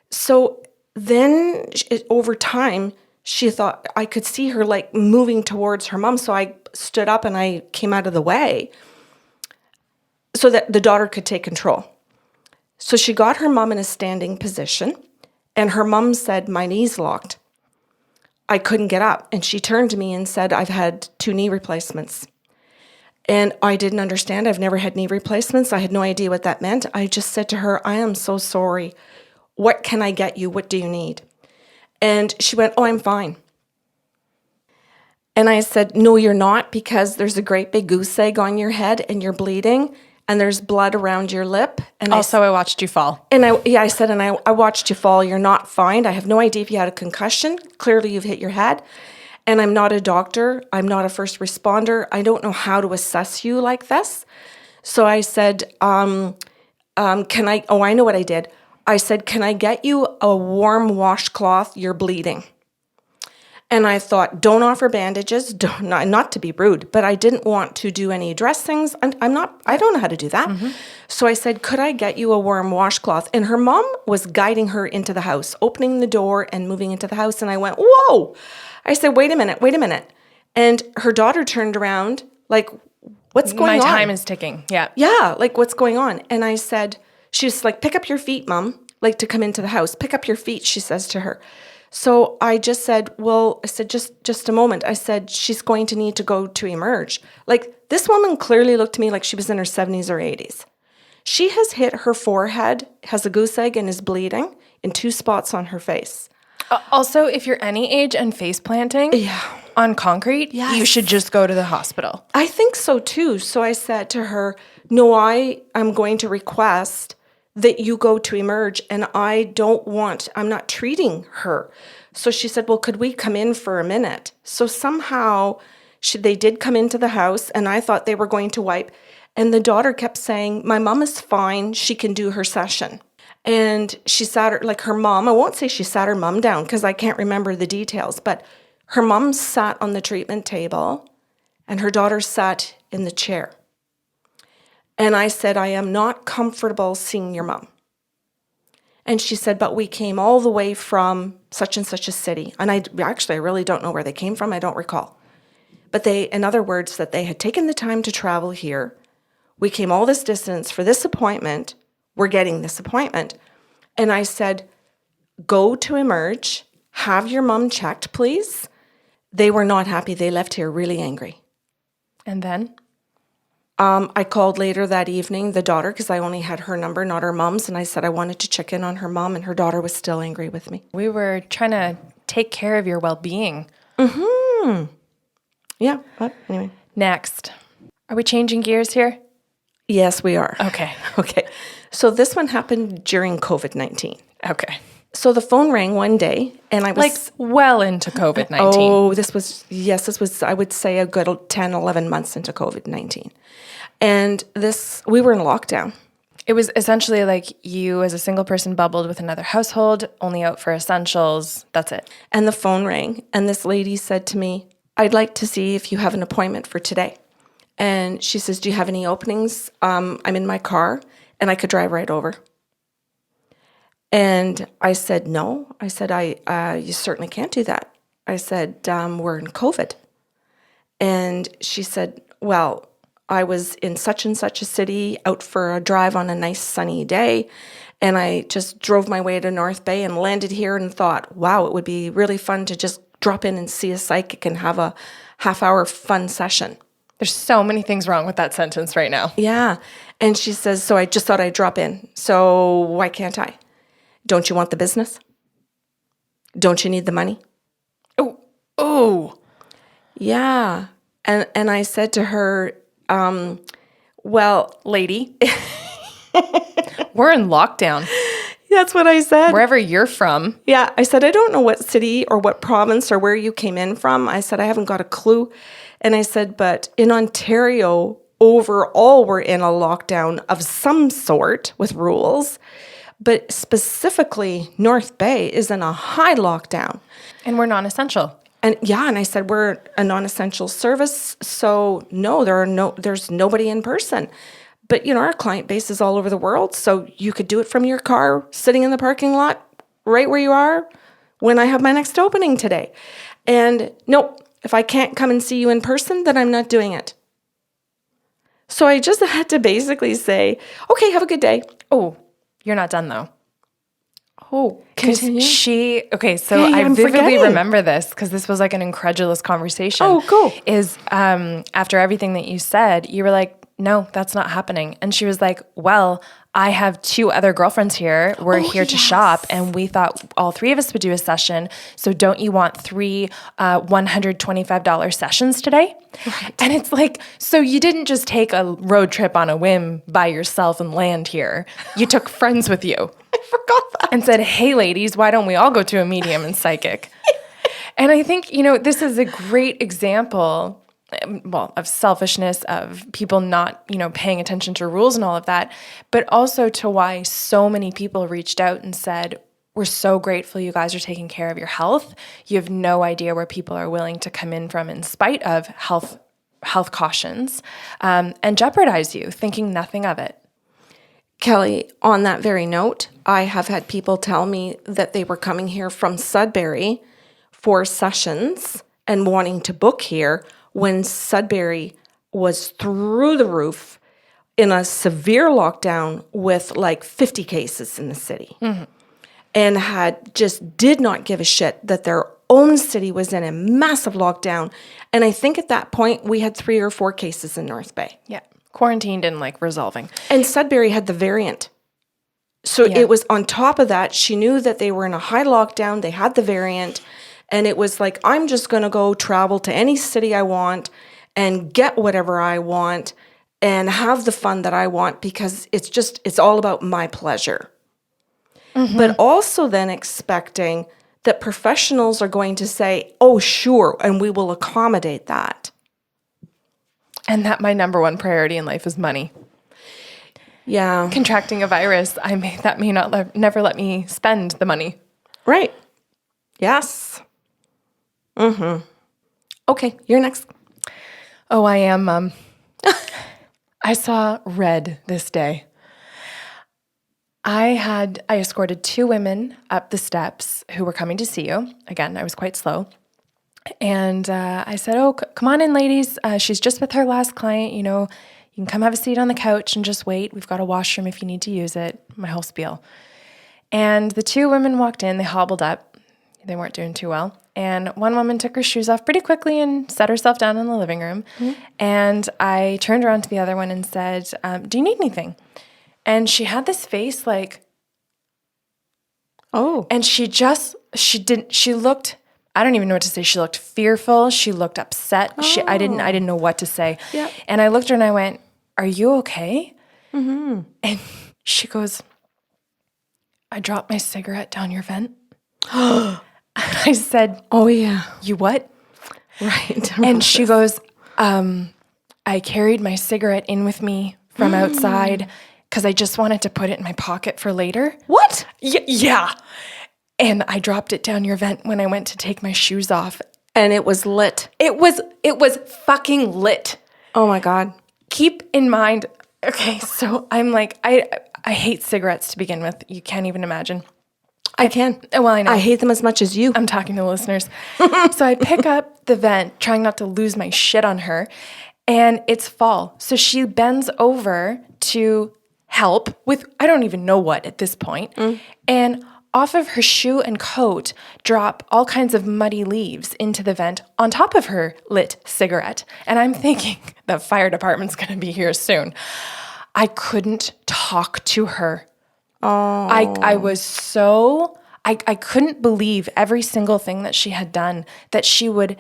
So then over time, she thought I could see her like moving towards her mom. So I stood up and I came out of the way so that the daughter could take control. So she got her mom in a standing position, and her mom said, my knee's locked. I couldn't get up. And she turned to me and said, I've had 2 knee replacements. And I didn't understand. I've never had knee replacements. I had no idea what that meant. I just said to her, I am so sorry. What can I get you? What do you need? And she went, oh, I'm fine. And I said, no, you're not, because there's a great big goose egg on your head and you're bleeding and there's blood around your lip. And also, I watched you fall. And I said, I watched you fall. You're not fine. I have no idea if you had a concussion. Clearly, you've hit your head. And I'm not a doctor. I'm not a first responder. I don't know how to assess you like this. So I said, can I, I know what I did. I said, can I get you a warm washcloth? You're bleeding. And I thought, don't offer bandages, not to be rude, but I didn't want to do any dressings. I don't know how to do that. Mm-hmm. So I said, could I get you a warm washcloth? And her mom was guiding her into the house, opening the door and moving into the house. And I went, whoa. I said, wait a minute. And her daughter turned around like, what's going on? My time is ticking. Yeah. Yeah. Like, what's going on? And I said, she was like, pick up your feet, Mom, like to come into the house. Pick up your feet, she says to her. So I just said, well, I said, just a moment. I said, she's going to need to go to emerge. Like, this woman clearly looked to me like she was in her 70s or 80s. She has hit her forehead, has a goose egg, and is bleeding in 2 spots on her face. Also, if you're any age and face planting on concrete, you should just go to the hospital. I think so too. So I said to her, no, I am going to request that you go to emerge, and I'm not treating her. So she said, well, could we come in for a minute? So somehow they did come into the house, and I thought they were going to wipe. And the daughter kept saying, my mom is fine. She can do her session. And she sat her mom, I won't say she sat her mom down because I can't remember the details, but her mom sat on the treatment table and her daughter sat in the chair. And I said, I am not comfortable seeing your mom. And she said, but we came all the way from such and such a city. And I really don't know where they came from. I don't recall. But in other words, that they had taken the time to travel here. We came all this distance for this appointment. We're getting this appointment. And I said, go to emerge, have your mom checked, please. They were not happy. They left here really angry. And then? I called later that evening, the daughter, because I only had her number, not her mom's. And I said I wanted to check in on her mom, and her daughter was still angry with me. We were trying to take care of your well-being. Mm-hmm. Yeah, but anyway. Next. Are we changing gears here? Yes, we are. Okay. So this one happened during COVID-19. Okay. So the phone rang one day, and I was... Like, well into COVID-19. Oh, this was, I would say, a good 10, 11 months into COVID-19. And we were in lockdown. It was essentially like you as a single person bubbled with another household, only out for essentials. That's it. And the phone rang, and this lady said to me, I'd like to see if you have an appointment for today. And she says, do you have any openings? I'm in my car, and I could drive right over. And I said, no. I said, you certainly can't do that. I said, we're in COVID. And she said, well, I was in such and such a city out for a drive on a nice sunny day, and I just drove my way to North Bay and landed here and thought, wow, it would be really fun to just drop in and see a psychic and have a half-hour fun session. There's so many things wrong with that sentence right now. Yeah. And she says, so I just thought I'd drop in. So why can't I? Don't you want the business? Don't you need the money? Oh. Yeah. And I said to her, well, lady, we're in lockdown. That's what I said. Wherever you're from. Yeah. I said, I don't know what city or what province or where you came in from. I said, I haven't got a clue. And I said, but in Ontario, overall, we're in a lockdown of some sort with rules. But specifically, North Bay is in a high lockdown. And we're non-essential. And I said, we're a non-essential service. So no, there's nobody in person. But, our client base is all over the world. So you could do it from your car, sitting in the parking lot, right where you are when I have my next opening today. And no, if I can't come and see you in person, then I'm not doing it. So I just had to basically say, okay, have a good day. Oh, you're not done though. Oh, continue. I vividly remember this because this was like an incredulous conversation. Oh, cool. After everything that you said, you were like, no, that's not happening. And she was like, well, I have 2 other girlfriends here. We're here to shop. And we thought all 3 of us would do a session. So don't you want 3 $125 sessions today? Right. And it's like, so you didn't just take a road trip on a whim by yourself and land here. You took friends with you. I forgot that. And said, hey, ladies, why don't we all go to a medium and psychic? And I think, this is a great example of selfishness, of people not, paying attention to rules and all of that, but also to why so many people reached out and said, we're so grateful you guys are taking care of your health. You have no idea where people are willing to come in from in spite of health cautions, and jeopardize you, thinking nothing of it. Kelly, on that very note, I have had people tell me that they were coming here from Sudbury for sessions and wanting to book here when Sudbury was through the roof in a severe lockdown with like 50 cases in the city, and did not give a shit that their own city was in a massive lockdown. And I think at that point we had 3 or 4 cases in North Bay. Yeah. Quarantined and like resolving. And Sudbury had the variant. So it was on top of that. She knew that they were in a high lockdown. They had the variant. And it was like, I'm just going to go travel to any city I want and get whatever I want and have the fun that I want because it's all about my pleasure. But also then expecting that professionals are going to say, oh, sure, and we will accommodate that. And that my number one priority in life is money. Yeah. Contracting a virus, that may not never let me spend the money. Right. Yes. Okay, you're next. Oh, I am. I saw red this day. I escorted 2 women up the steps who were coming to see you. Again, I was quite slow. And I said, oh, come on in, ladies. She's just with her last client. You can come have a seat on the couch and just wait. We've got a washroom if you need to use it. My whole spiel. And the 2 women walked in. They hobbled up. They weren't doing too well. And one woman took her shoes off pretty quickly and sat herself down in the living room. And I turned around to the other one and said, do you need anything? And she had this face like, oh. And she looked, I don't even know what to say. She looked fearful. She looked upset. Oh. I didn't know what to say. Yep. And I looked at her and I went, are you okay? And she goes, I dropped my cigarette down your vent. I said, oh yeah. You what? Right. And she goes, I carried my cigarette in with me from outside because I just wanted to put it in my pocket for later. What? Yeah. And I dropped it down your vent when I went to take my shoes off. And it was lit. It was fucking lit. Oh my God. Keep in mind, okay, so I'm like, I hate cigarettes to begin with. You can't even imagine. I can. Well, I know. I hate them as much as you. I'm talking to listeners. So I pick up the vent, trying not to lose my shit on her, and it's fall. So she bends over to help with, I don't even know what at this point, and off of her shoe and coat drop all kinds of muddy leaves into the vent on top of her lit cigarette. And I'm thinking, the fire department's going to be here soon. I couldn't talk to her. Oh. I was so, I couldn't believe every single thing that she had done, that she would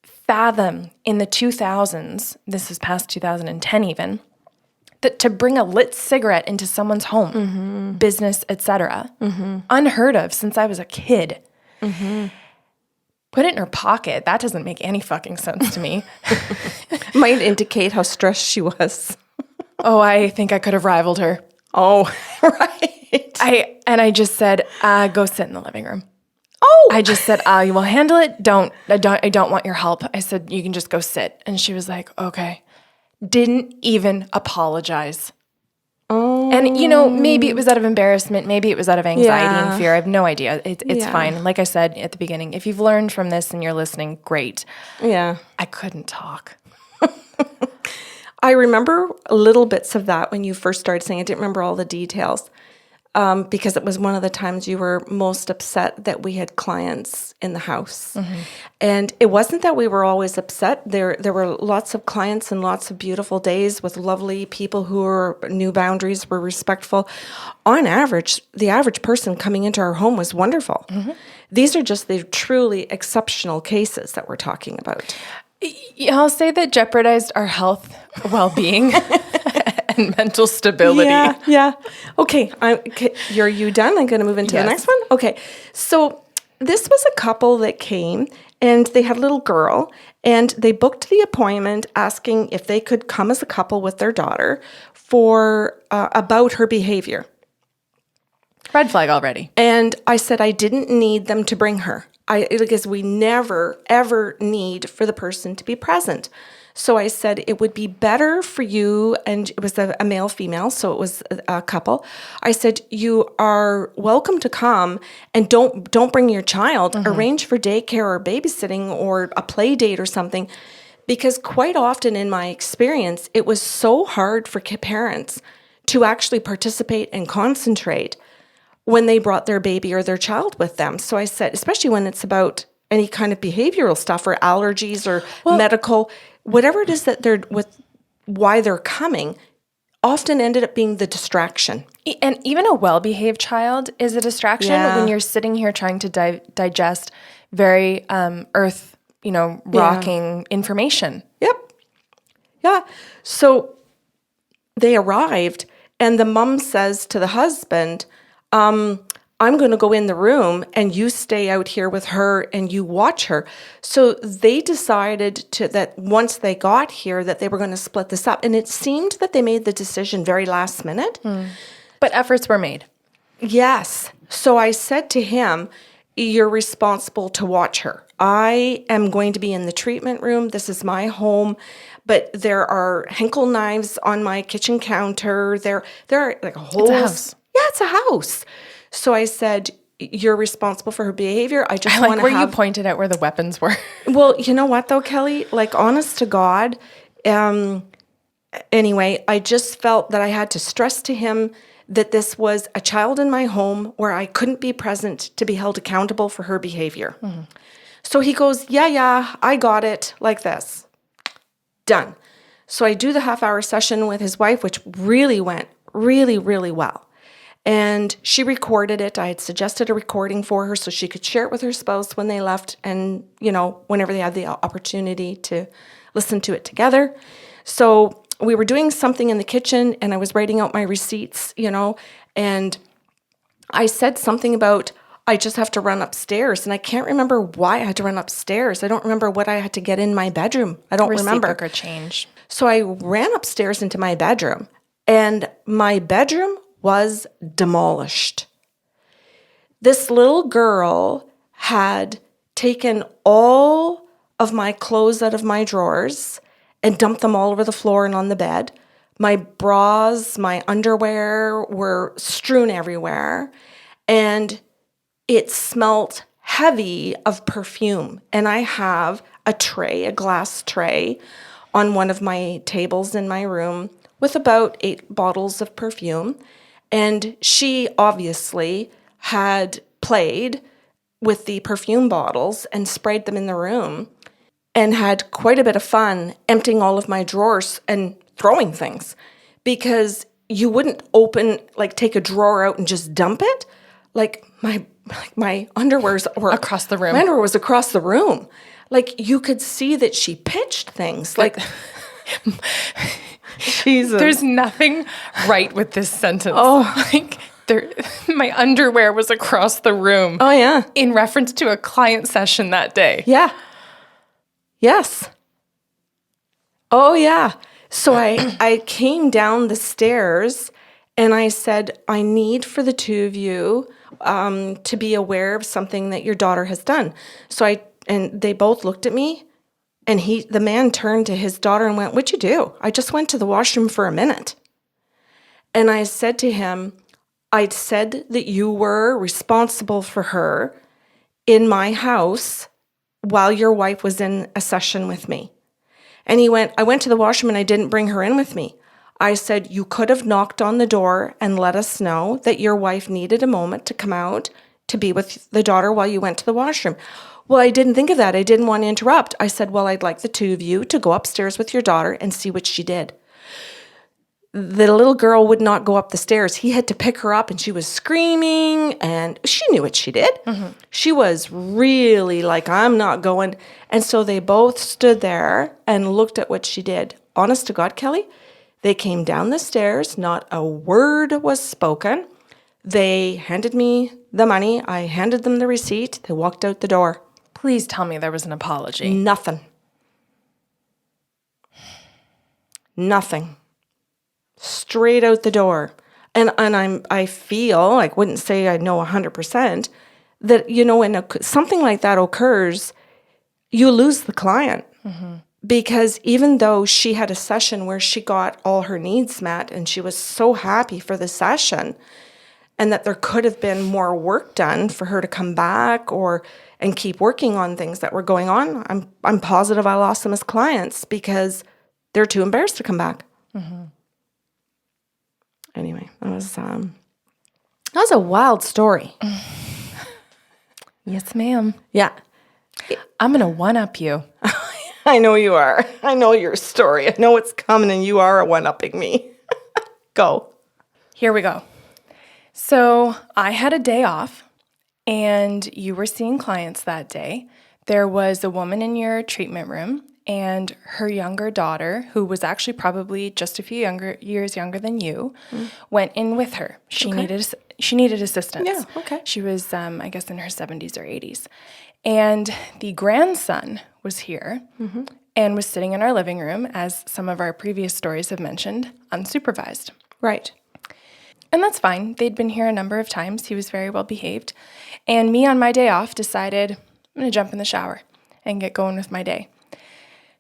fathom in the 2000s, this is past 2010 even, that to bring a lit cigarette into someone's home, business, etc., unheard of since I was a kid. Put it in her pocket. That doesn't make any fucking sense to me. Might indicate how stressed she was. Oh, I think I could have rivaled her. Oh, right. I just said, go sit in the living room. Oh, I just said, you will handle it. I don't want your help. I said, you can just go sit. And she was like, okay. Didn't even apologize. oh. And, maybe it was out of embarrassment. Maybe it was out of anxiety and fear. I have no idea. It's fine. Like I said at the beginning, if you've learned from this and you're listening, great. Yeah. I couldn't talk. I remember little bits of that when you first started saying. I didn't remember all the details because it was one of the times you were most upset that we had clients in the house. Mm-hmm. And it wasn't that we were always upset. There were lots of clients and lots of beautiful days with lovely people who knew boundaries, were respectful. On average, the average person coming into our home was wonderful. Mm-hmm. These are just the truly exceptional cases that we're talking about. I'll say that jeopardized our health, well-being, and mental stability. Yeah. Okay, are you done? I'm going to move into the next one. Okay, so this was a couple that came, and they had a little girl, and they booked the appointment asking if they could come as a couple with their daughter for about her behavior. Red flag already. And I said I didn't need them to bring her. Because we never, ever need for the person to be present. So I said it would be better for you, and it was a male-female, so it was a couple. I said, you are welcome to come, and don't bring your child. Mm-hmm. Arrange for daycare or babysitting or a play date or something. Because quite often in my experience, it was so hard for parents to actually participate and concentrate when they brought their baby or their child with them. So I said, especially when it's about any kind of behavioral stuff or allergies or medical, whatever it is that why they're coming, often ended up being the distraction. And even a well-behaved child is a distraction when you're sitting here trying to digest very rocking information. Yep. Yeah. So they arrived, and the mom says to the husband, I'm going to go in the room and you stay out here with her and you watch her. So they decided that once they got here that they were going to split this up. And it seemed that they made the decision very last minute. But efforts were made. Yes. So I said to him, you're responsible to watch her. I am going to be in the treatment room. This is my home. But there are Henkel knives on my kitchen counter. There are like a whole... It's a house. Yeah, it's a house. So I said, you're responsible for her behavior. I just want to where you pointed out where the weapons were. Well, you know what though, Kelly? Like, honest to God, anyway, I just felt that I had to stress to him that this was a child in my home where I couldn't be present to be held accountable for her behavior. Mm-hmm. So he goes, yeah, I got it, like this. Done. So I do the half-hour session with his wife, which really went really, really well. And she recorded it. I had suggested a recording for her so she could share it with her spouse when they left and, whenever they had the opportunity to listen to it together. So we were doing something in the kitchen and I was writing out my receipts, and I said something about, I just have to run upstairs. And I can't remember why I had to run upstairs. I don't remember what I had to get in my bedroom. I don't remember. Receipt book or change. So I ran upstairs into my bedroom, and my bedroom was demolished. This little girl had taken all of my clothes out of my drawers and dumped them all over the floor and on the bed. My bras, my underwear were strewn everywhere, and it smelt heavy of perfume. And I have a glass tray on one of my tables in my room with about 8 bottles of perfume. And she obviously had played with the perfume bottles and sprayed them in the room and had quite a bit of fun emptying all of my drawers and throwing things, because you wouldn't take a drawer out and just dump it. Like my underwears were across the room. My underwear was across the room. Like, you could see that she pitched things. Like, Jesus. There's nothing right with this sentence. Oh, my underwear was across the room. Oh, yeah. In reference to a client session that day. Yeah. Yes. Oh, yeah. So I came down the stairs And I said, I need for the two of you to be aware of something that your daughter has done. And they both looked at me, and the man turned to his daughter and went, "What'd you do?" "I just went to the washroom for a minute." And I said to him, "I'd said that you were responsible for her in my house while your wife was in a session with me." And he went, "I went to the washroom and I didn't bring her in with me." I said, "You could have knocked on the door and let us know that your wife needed a moment to come out to be with the daughter while you went to the washroom." "Well, I didn't think of that. I didn't want to interrupt." I said, "Well, I'd like the two of you to go upstairs with your daughter and see what she did." The little girl would not go up the stairs. He had to pick her up, and she was screaming, and she knew what she did. Mm-hmm. She was really like, "I'm not going." And so they both stood there and looked at what she did. Honest to God, Kelly, they came down the stairs. Not a word was spoken. They handed me the money. I handed them the receipt. They walked out the door. Please tell me there was an apology. Nothing. Nothing. Straight out the door. And I feel, I wouldn't say I know 100%, that, when something like that occurs, you lose the client. Mm-hmm. Because even though she had a session where she got all her needs met and she was so happy for the session, and that there could have been more work done for her to come back and keep working on things that were going on, I'm positive I lost them as clients because they're too embarrassed to come back. Mm-hmm. Anyway, that was a wild story. Yes, ma'am. Yeah. I'm going to one-up you. I know you are. I know your story. I know it's coming, and you are one-upping me. Go. Here we go. So I had a day off, and you were seeing clients that day. There was a woman in your treatment room, and her younger daughter, who was actually probably just a few years younger than you, went in with her. She needed assistance. Yeah, okay. She was, I guess, in her 70s or 80s. And the grandson was here and was sitting in our living room, as some of our previous stories have mentioned, unsupervised. Right. And that's fine. They'd been here a number of times. He was very well behaved. And me on my day off decided I'm going to jump in the shower and get going with my day.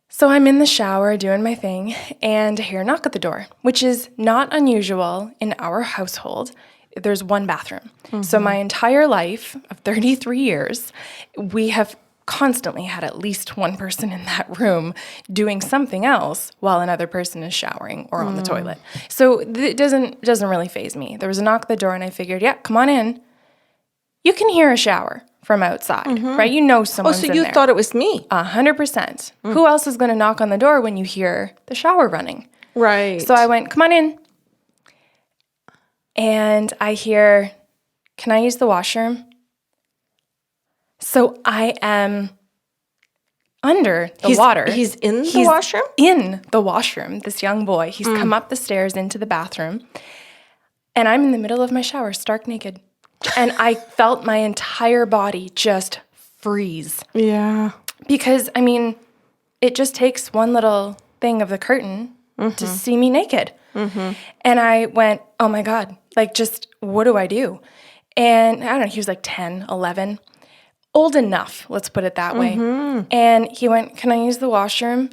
So I'm in the shower doing my thing, and I hear a knock at the door, which is not unusual in our household. There's one bathroom. Mm-hmm. So my entire life of 33 years, we have constantly had at least one person in that room doing something else while another person is showering or on the toilet. So it doesn't really faze me. There was a knock at the door, and I figured, yeah, come on in. You can hear a shower from outside, right? You know someone's in there. Oh, so you thought it was me? 100%. Who else is going to knock on the door when you hear the shower running? Right. So I went, come on in. And I hear, can I use the washroom? So I am under the water. He's in the washroom? In the washroom, this young boy. He's come up the stairs into the bathroom. And I'm in the middle of my shower, stark naked. And I felt my entire body just freeze. Yeah. Because, it just takes one little thing of the curtain to see me naked. Mm-hmm. And I went, oh my God, what do I do? And I don't know, he was like 10, 11. Old enough, let's put it that way. And he went, can I use the washroom?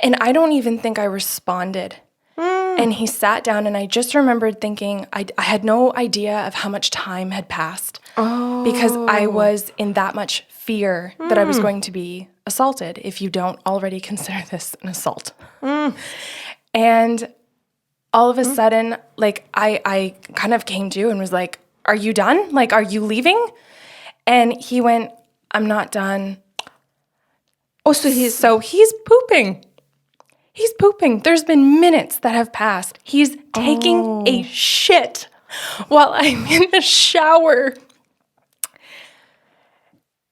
And I don't even think I responded. And he sat down, and I just remembered thinking I had no idea of how much time had passed because I was in that much fear that I was going to be assaulted, if you don't already consider this an assault. And all of a sudden, I kind of came to and was like, are you done? Are you leaving? And he went, I'm not done. Oh, so he's pooping. He's pooping. There's been minutes that have passed. He's taking a shit while I'm in the shower.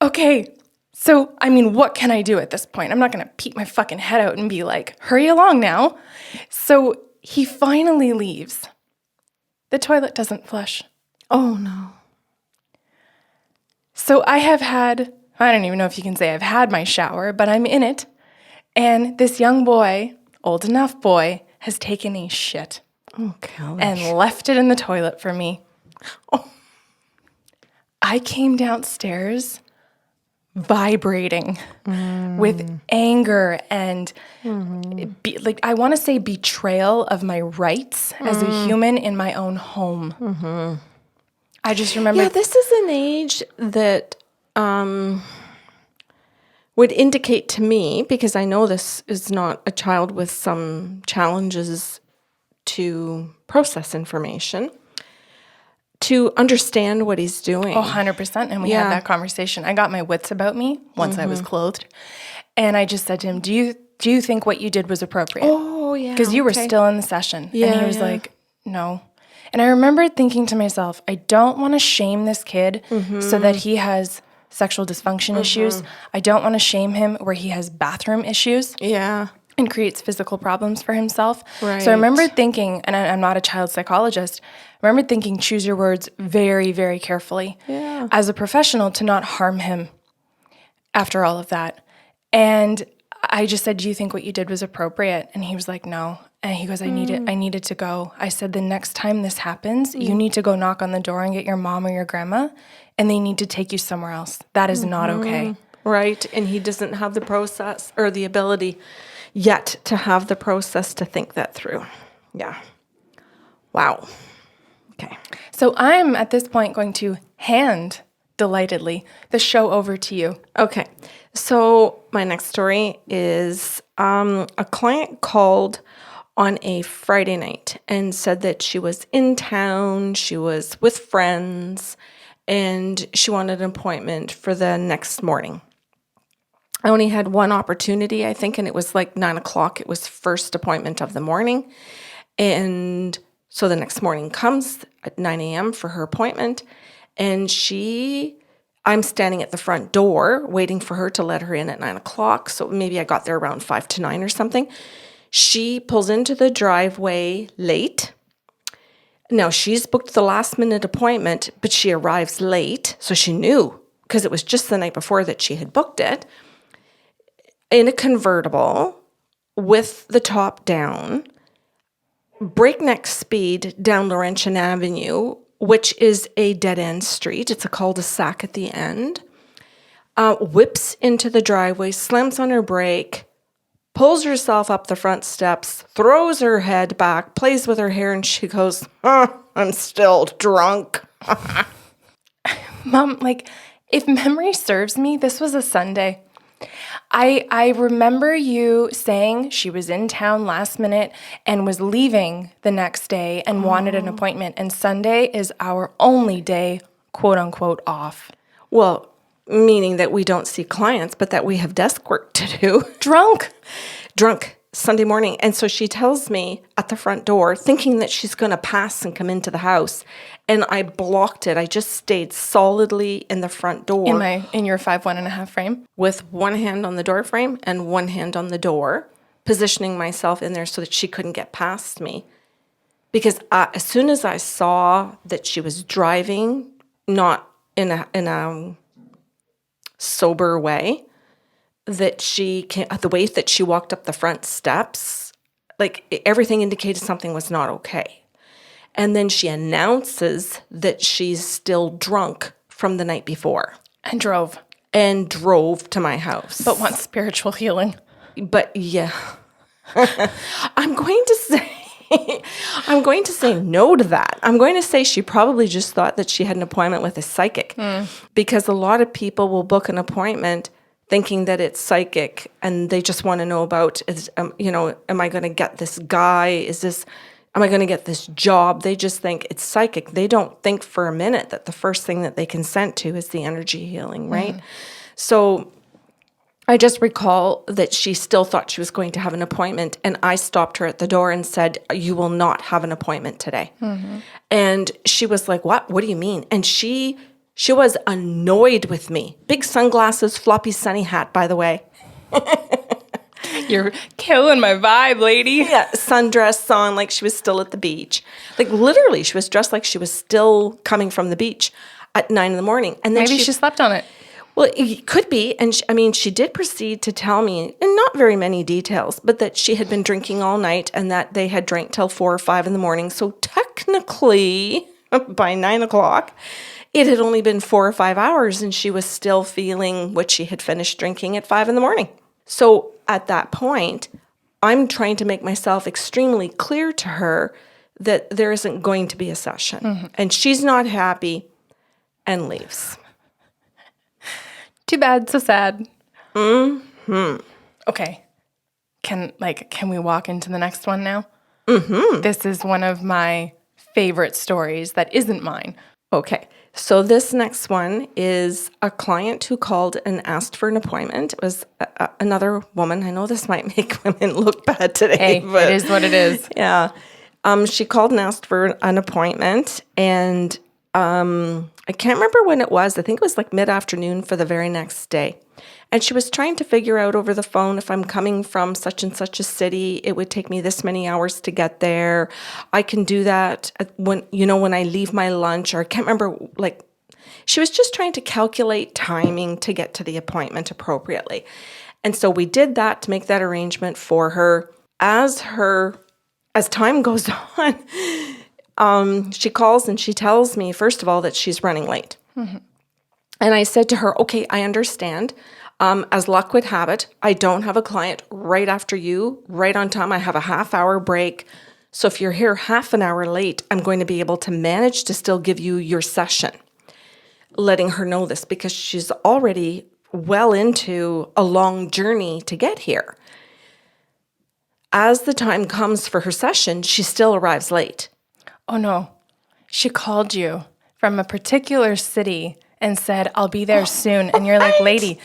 Okay, so, what can I do at this point? I'm not going to peek my fucking head out and be like, hurry along now. So he finally leaves. The toilet doesn't flush. Oh, no. So I don't even know if you can say I've had my shower, but I'm in it. And this young boy, old enough boy, has taken a shit. Oh, Kelly. and left it in the toilet for me. I came downstairs vibrating with anger and I want to say betrayal of my rights as a human in my own home. I just remember. Yeah, this is an age that would indicate to me, because I know this is not a child with some challenges to process information, to understand what he's doing. 100%. And we had that conversation. I got my wits about me once I was clothed. And I just said to him, do you think what you did was appropriate? Oh, yeah. Because you were still in the session. Yeah, and he was like, no. And I remember thinking to myself, I don't want to shame this kid so that he has sexual dysfunction issues. I don't want to shame him where he has bathroom issues. Yeah. And creates physical problems for himself. Right. So I remember thinking, and I'm not a child psychologist, I remember thinking, choose your words very, very carefully as a professional to not harm him after all of that. And I just said, do you think what you did was appropriate? And he was like, no. And he goes, I needed to go. I said, the next time this happens, you need to go knock on the door and get your mom or your grandma, and they need to take you somewhere else. That is not okay. Right. And he doesn't have the process or the ability yet to have the process to think that through. Yeah. Wow. Okay. So I'm at this point going to hand delightedly the show over to you. Okay. So my next story is a client called on a Friday night and said that she was in town, she was with friends, and she wanted an appointment for the next morning. I only had one opportunity, I think, and it was like 9 o'clock. It was first appointment of the morning. And so the next morning comes at 9 a.m. for her appointment. And I'm standing at the front door waiting for her to let her in at 9 o'clock. So maybe I got there around 5 to 9 or something. She pulls into the driveway late. Now, she's booked the last minute appointment, but she arrives late. So she knew, because it was just the night before that she had booked it, in a convertible with the top down, breakneck speed down Laurentian Avenue, which is a dead-end street. It's a cul-de-sac at the end. Whips into the driveway, slams on her brake, pulls herself up the front steps, throws her head back, plays with her hair, and she goes, I'm still drunk. Mom, if memory serves me, this was a Sunday. I remember you saying she was in town last minute and was leaving the next day and wanted an appointment. And Sunday is our only day, quote unquote, off. Well, meaning that we don't see clients, but that we have desk work to do. Drunk Sunday morning. And so she tells me at the front door, thinking that she's going to pass and come into the house. And I blocked it. I just stayed solidly in the front door. In your 5'1.5" frame? With one hand on the door frame and one hand on the door, positioning myself in there so that she couldn't get past me. Because as soon as I saw that she was driving, not in a sober way, that the way that she walked up the front steps, everything indicated something was not okay. And then she announces that she's still drunk from the night before. And drove to my house. But wants spiritual healing. But yeah, I'm going to say no to that. I'm going to say she probably just thought that she had an appointment with a psychic, because a lot of people will book an appointment thinking that it's psychic, and they just want to know about, am I going to get this guy? Am I going to get this job? They just think it's psychic. They don't think for a minute that the first thing that they consent to is the energy healing, right? So I just recall that she still thought she was going to have an appointment, and I stopped her at the door and said, you will not have an appointment today. And she was like, what? What do you mean? And she was annoyed with me. Big sunglasses, floppy sunny hat, by the way. You're killing my vibe, lady. Yeah, sundress on like she was still at the beach. Literally, she was dressed like she was still coming from the beach at 9 a.m. And then Maybe she slept on it. Well, it could be. And she did proceed to tell me, and not very many details, but that she had been drinking all night and that they had drank till 4 or 5 in the morning. So technically, by 9 o'clock, it had only been 4 or 5 hours and she was still feeling what she had finished drinking at 5 in the morning. So at that point, I'm trying to make myself extremely clear to her that there isn't going to be a session. And she's not happy and leaves. Too bad, so sad. Okay. Can we walk into the next one now? This is one of my favorite stories that isn't mine. Okay. So this next one is a client who called and asked for an appointment. It was another woman. I know this might make women look bad today. Hey, but it is what it is. Yeah. She called and asked for an appointment, and I can't remember when it was. I think it was like mid-afternoon for the very next day. And she was trying to figure out over the phone, if I'm coming from such and such a city, it would take me this many hours to get there. I can do that when I leave my lunch, or I can't remember, she was just trying to calculate timing to get to the appointment appropriately. And so we did that to make that arrangement for her. As time goes on, she calls and she tells me, first of all, that she's running late. And I said to her, okay, I understand. As luck would have it, I don't have a client right after you, right on time. I have a half-hour break. So if you're here half an hour late, I'm going to be able to manage to still give you your session. Letting her know this because she's already well into a long journey to get here. As the time comes for her session, she still arrives late. Oh, no. She called you from a particular city and said, I'll be there soon. And you're like, lady,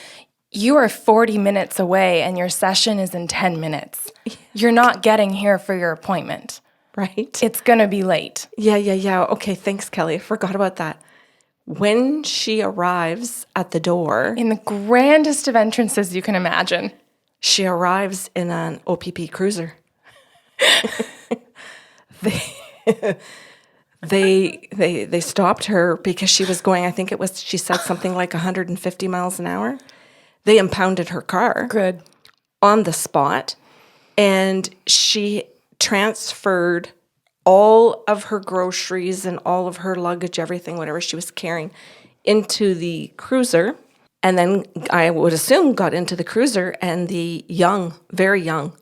you are 40 minutes away and your session is in 10 minutes. You're not getting here for your appointment. Right? It's going to be late. Yeah. Okay, thanks, Kelly. I forgot about that. When she arrives at the door... In the grandest of entrances you can imagine. She arrives in an OPP cruiser. They stopped her because she was going, I think she said something like 150 miles an hour. They impounded her car. Good. On the spot. And she transferred all of her groceries and all of her luggage, everything, whatever she was carrying, into the cruiser. And then I would assume got into the cruiser, and the very young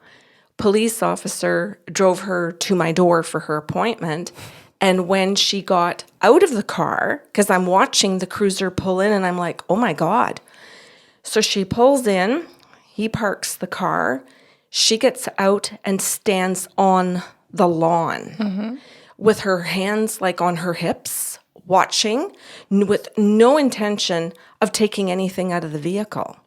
police officer drove her to my door for her appointment. And when she got out of the car, because I'm watching the cruiser pull in and I'm like, oh my God. So she pulls in, he parks the car, she gets out and stands on the lawn with her hands on her hips, watching, with no intention of taking anything out of the vehicle.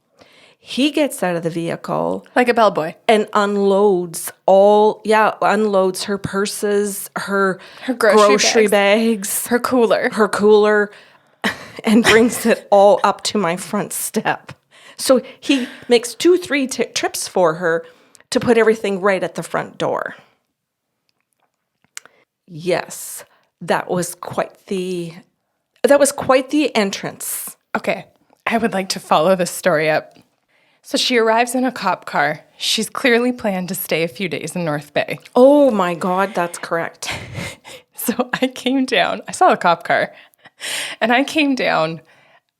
He gets out of the vehicle. Like a bellboy. And unloads her purses, her grocery bags, her cooler, and brings it all up to my front step. So he makes 2-3 trips for her to put everything right at the front door. Yes, that was quite the entrance. Okay, I would like to follow this story up. So she arrives in a cop car. She's clearly planned to stay a few days in North Bay. Oh my God, that's correct. So I came down. I saw a cop car. And I came down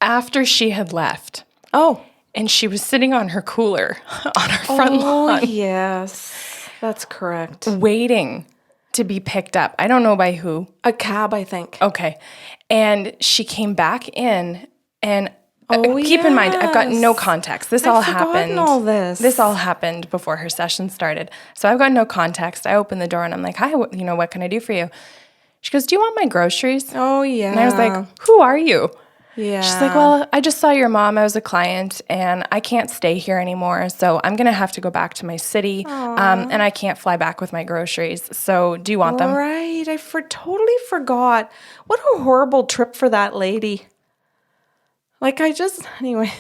after she had left. Oh. And she was sitting on her cooler on her front lawn. Oh, yes. That's correct. Waiting to be picked up. I don't know by who. A cab, I think. Okay. And she came back in and keep in mind, I've got no context. This all happened. This all happened before her session started. So I've got no context. I open the door and I'm like, hi, what can I do for you? She goes, do you want my groceries? Oh, yeah. And I was like, who are you? Yeah. She's like, well, I just saw your mom. I was a client and I can't stay here anymore. So I'm going to have to go back to my city. And I can't fly back with my groceries. So do you want them? Right. I totally forgot. What a horrible trip for that lady. Anyway,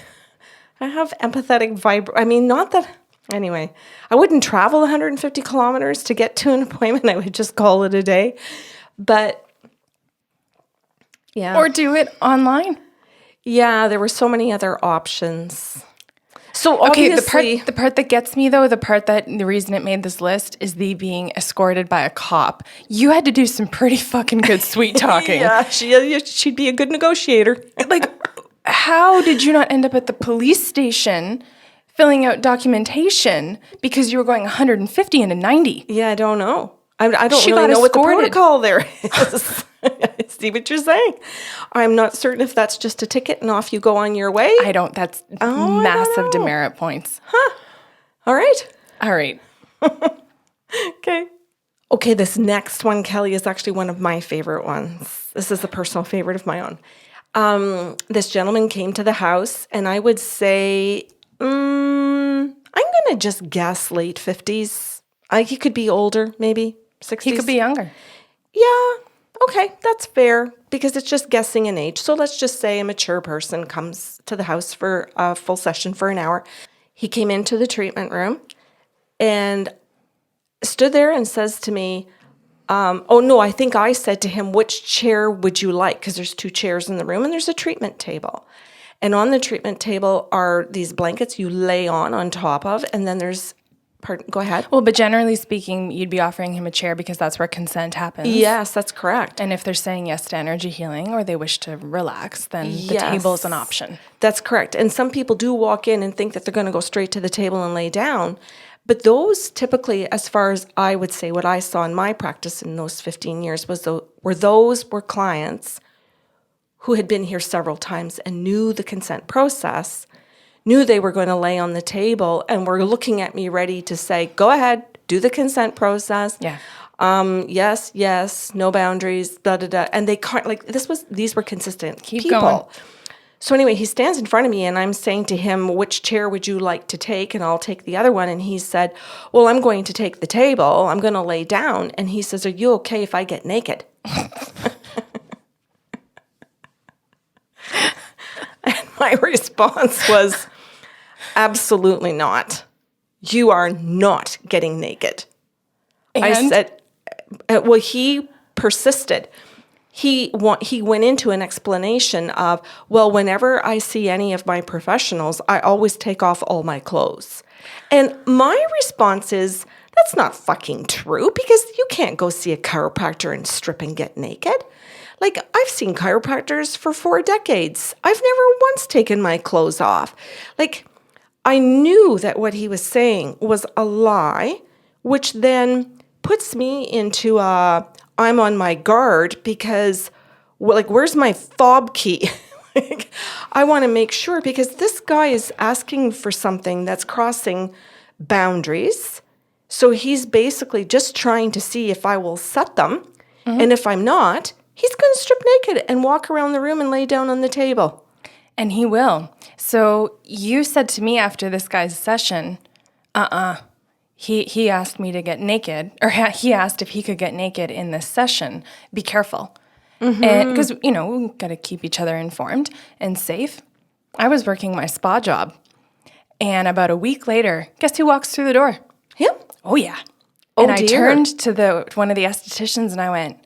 I have empathetic anyway, I wouldn't travel 150 kilometers to get to an appointment. I would just call it a day. But, yeah. Or do it online. Yeah, there were so many other options. So Okay, obviously, the part that gets me though, the reason it made this list is the being escorted by a cop. You had to do some pretty fucking good sweet talking. yeah, she'd be a good negotiator. Like, how did you not end up at the police station filling out documentation because you were going 150 and a 90? Yeah, I don't know. I don't She really got know what the escorted. protocol there is. I see what you're saying. I'm not certain if that's just a ticket and off you go on your way. That's I don't massive know. demerit points. All right. All right. Okay. Okay, this next one, Kelly, is actually one of my favorite ones. This is a personal favorite of my own. This gentleman came to the house, and I would say, I'm going to just guess late 50s. He could be older, maybe 60s. He could be younger. Yeah, okay, that's fair because it's just guessing an age. So let's just say a mature person comes to the house for a full session for an hour. He came into the treatment room and stood there and says to me, I think I said to him, which chair would you like? Because there's 2 chairs in the room and there's a treatment table. And on the treatment table are these blankets you lay on top of, and then there's, go ahead. Well, but generally speaking, you'd be offering him a chair because that's where consent happens. Yes, that's correct. And if they're saying yes to energy healing or they wish to relax, then the Yes. table is an option. That's correct. And some people do walk in and think that they're going to go straight to the table and lay down. But those typically, as far as I would say, what I saw in my practice in those 15 years were clients who had been here several times and knew the consent process, knew they were going to lay on the table, and were looking at me ready to say, go ahead, do the consent process. Yeah. Yes, no boundaries, da da da. And they can't, these were consistent Keep people. going. So anyway, he stands in front of me and I'm saying to him, which chair would you like to take? And I'll take the other one. And he said, well, I'm going to take the table. I'm going to lay down. And he says, are you okay if I get naked? And my response was, absolutely not. You are not getting naked. I And? said, well, he persisted. He went into an explanation of, well, whenever I see any of my professionals, I always take off all my clothes. And my response is, that's not fucking true because you can't go see a chiropractor and strip and get naked. Like, I've seen chiropractors for 4 decades. I've never once taken my clothes off. Like, I knew that what he was saying was a lie, which then puts me into I'm on my guard because, where's my fob key? I want to make sure because this guy is asking for something that's crossing boundaries. So he's basically just trying to see if I will set them. Mm-hmm. And if I'm not, he's going to strip naked and walk around the room and lay down on the table. And he will. So you said to me after this guy's session, He asked me to get naked, or he asked if he could get naked in this session. Be careful. Mm-hmm. And because, we got to keep each other informed and safe. I was working my spa job. And about a week later, guess who walks through the door? Him? Oh, yeah. Oh, and I dear. turned to one of the estheticians and I went,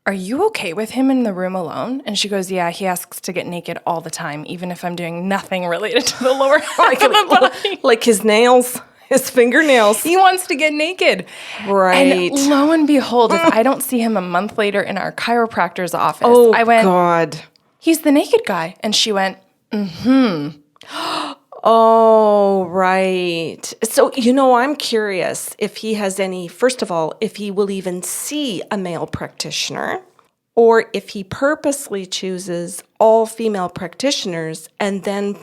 are you okay with him in the room alone? And she goes, yeah, he asks to get naked all the time, even if I'm doing nothing related to the lower half of the body. Like his nails. His fingernails. He wants to get naked. Right. And lo and behold, if I don't see him a month later in our chiropractor's office, Oh, I went, God. He's the naked guy. And she went, Oh, right. So, I'm curious if he has any, first of all, if he will even see a male practitioner, or if he purposely chooses all female practitioners and then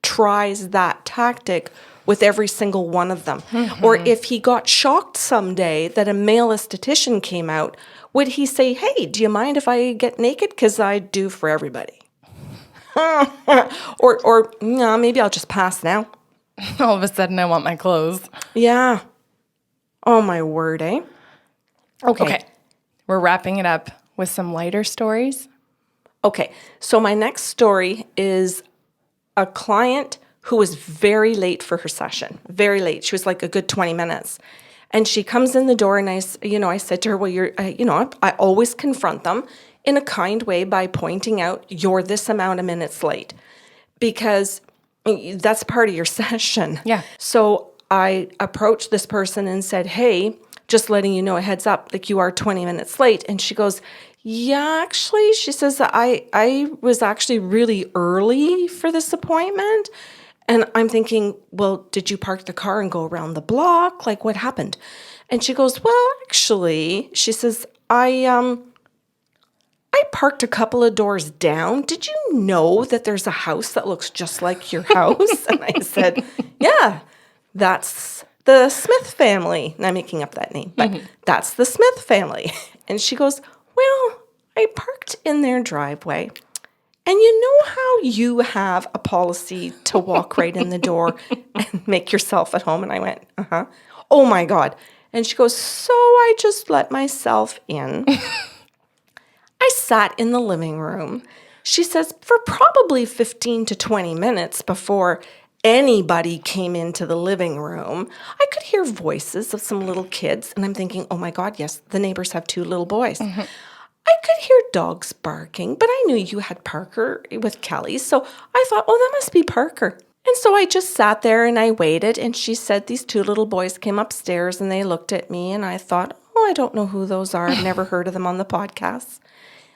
tries that tactic with every single one of them. Mm-hmm. Or if he got shocked someday that a male esthetician came out, would he say, hey, do you mind if I get naked? Because I do for everybody. or no, maybe I'll just pass now. All of a sudden, I want my clothes. Yeah. Oh, my word, eh? Okay. We're wrapping it up with some lighter stories. Okay. So my next story is a client who was very late for her session, very late. She was like a good 20 minutes. And she comes in the door and I said to her, well, I always confront them in a kind way by pointing out, you're this amount of minutes late. because that's part of your session. Yeah. So I approached this person and said, hey, just letting you know, a heads up, like you are 20 minutes late. And she goes, yeah, actually, she says, I was actually really early for this appointment. And I'm thinking, well, did you park the car and go around the block? Like, what happened? And she goes, well, actually, she says, I parked a couple of doors down. Did you know that there's a house that looks just like your house? And I said, yeah, that's the Smith family. And I'm making up that name, but that's the Smith family. And she goes, well, I parked in their driveway. And you know how you have a policy to walk right in the door and make yourself at home? And I went, uh-huh. Oh, my God. And she goes, so I just let myself in. I sat in the living room. She says, for probably 15 to 20 minutes before anybody came into the living room, I could hear voices of some little kids. And I'm thinking, oh, my God, yes, the neighbors have 2 little boys. I could hear dogs barking, but I knew you had Parker with Kelly. So I thought, oh, that must be Parker. And so I just sat there and I waited. And she said these 2 little boys came upstairs and they looked at me. And I thought, oh, I don't know who those are. I've never heard of them on the podcast.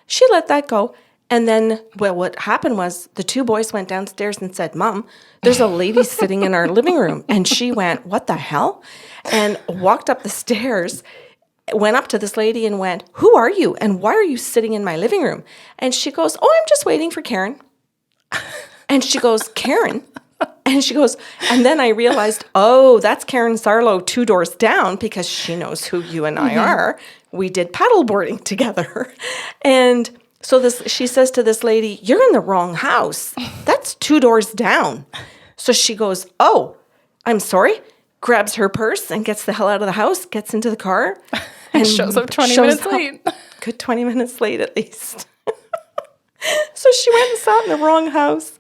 She let that go. And then, well, what happened was the 2 boys went downstairs and said, Mom, there's a lady sitting in our living room. And she went, what the hell? And walked up the stairs, went up to this lady and went, who are you? And why are you sitting in my living room? And she goes, oh, I'm just waiting for Karen. And she goes, Karen? And she goes, and then I realized, oh, that's Karen Sarlo 2 doors down because she knows who you and I are. We did paddleboarding together. And so she says to this lady, you're in the wrong house. That's 2 doors down. So she goes, oh, I'm sorry. Grabs her purse and gets the hell out of the house, gets into the car. And shows up 20 minutes late. Good 20 minutes late at least. So she went and sat in the wrong house.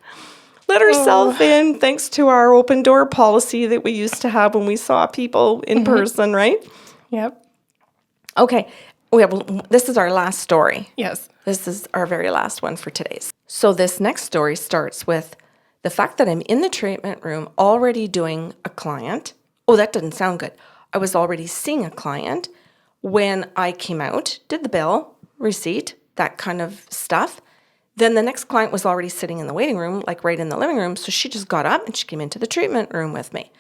Let herself in thanks to our open door policy that we used to have when we saw people in person, right? Yep. Okay. Well, this is our last story. Yes. This is our very last one for today's. So this next story starts with the fact that I'm in the treatment room already doing a client. Oh, that doesn't sound good. I was already seeing a client when I came out, did the bill, receipt, that kind of stuff. Then the next client was already sitting in the waiting room, like right in the living room. So she just got up and she came into the treatment room with me.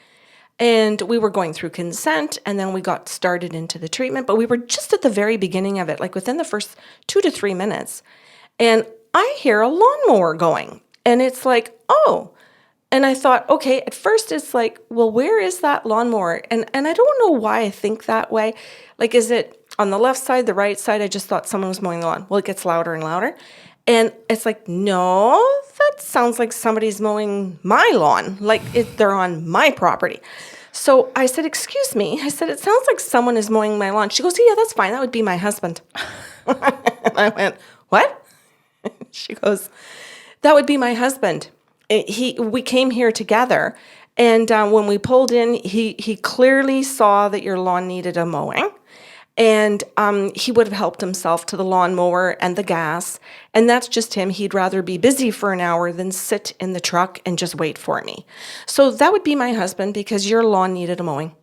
And we were going through consent and then we got started into the treatment. But we were just at the very beginning of it, like within the first 2 to 3 minutes. And I hear a lawnmower going. And it's like, oh. And I thought, okay, at first it's like, well, where is that lawnmower? And I don't know why I think that way. Like, is it on the left side, the right side? I just thought someone was mowing the lawn. Well, it gets louder and louder. And it's like, no, that sounds like somebody's mowing my lawn. Like they're on my property. So I said, excuse me. I said, it sounds like someone is mowing my lawn. She goes, yeah, that's fine. That would be my husband. And I went, what? She goes, that would be my husband. We came here together. And when we pulled in, he clearly saw that your lawn needed a mowing. And he would have helped himself to the lawnmower and the gas. And that's just him. He'd rather be busy for an hour than sit in the truck and just wait for me. So that would be my husband because your lawn needed a mowing.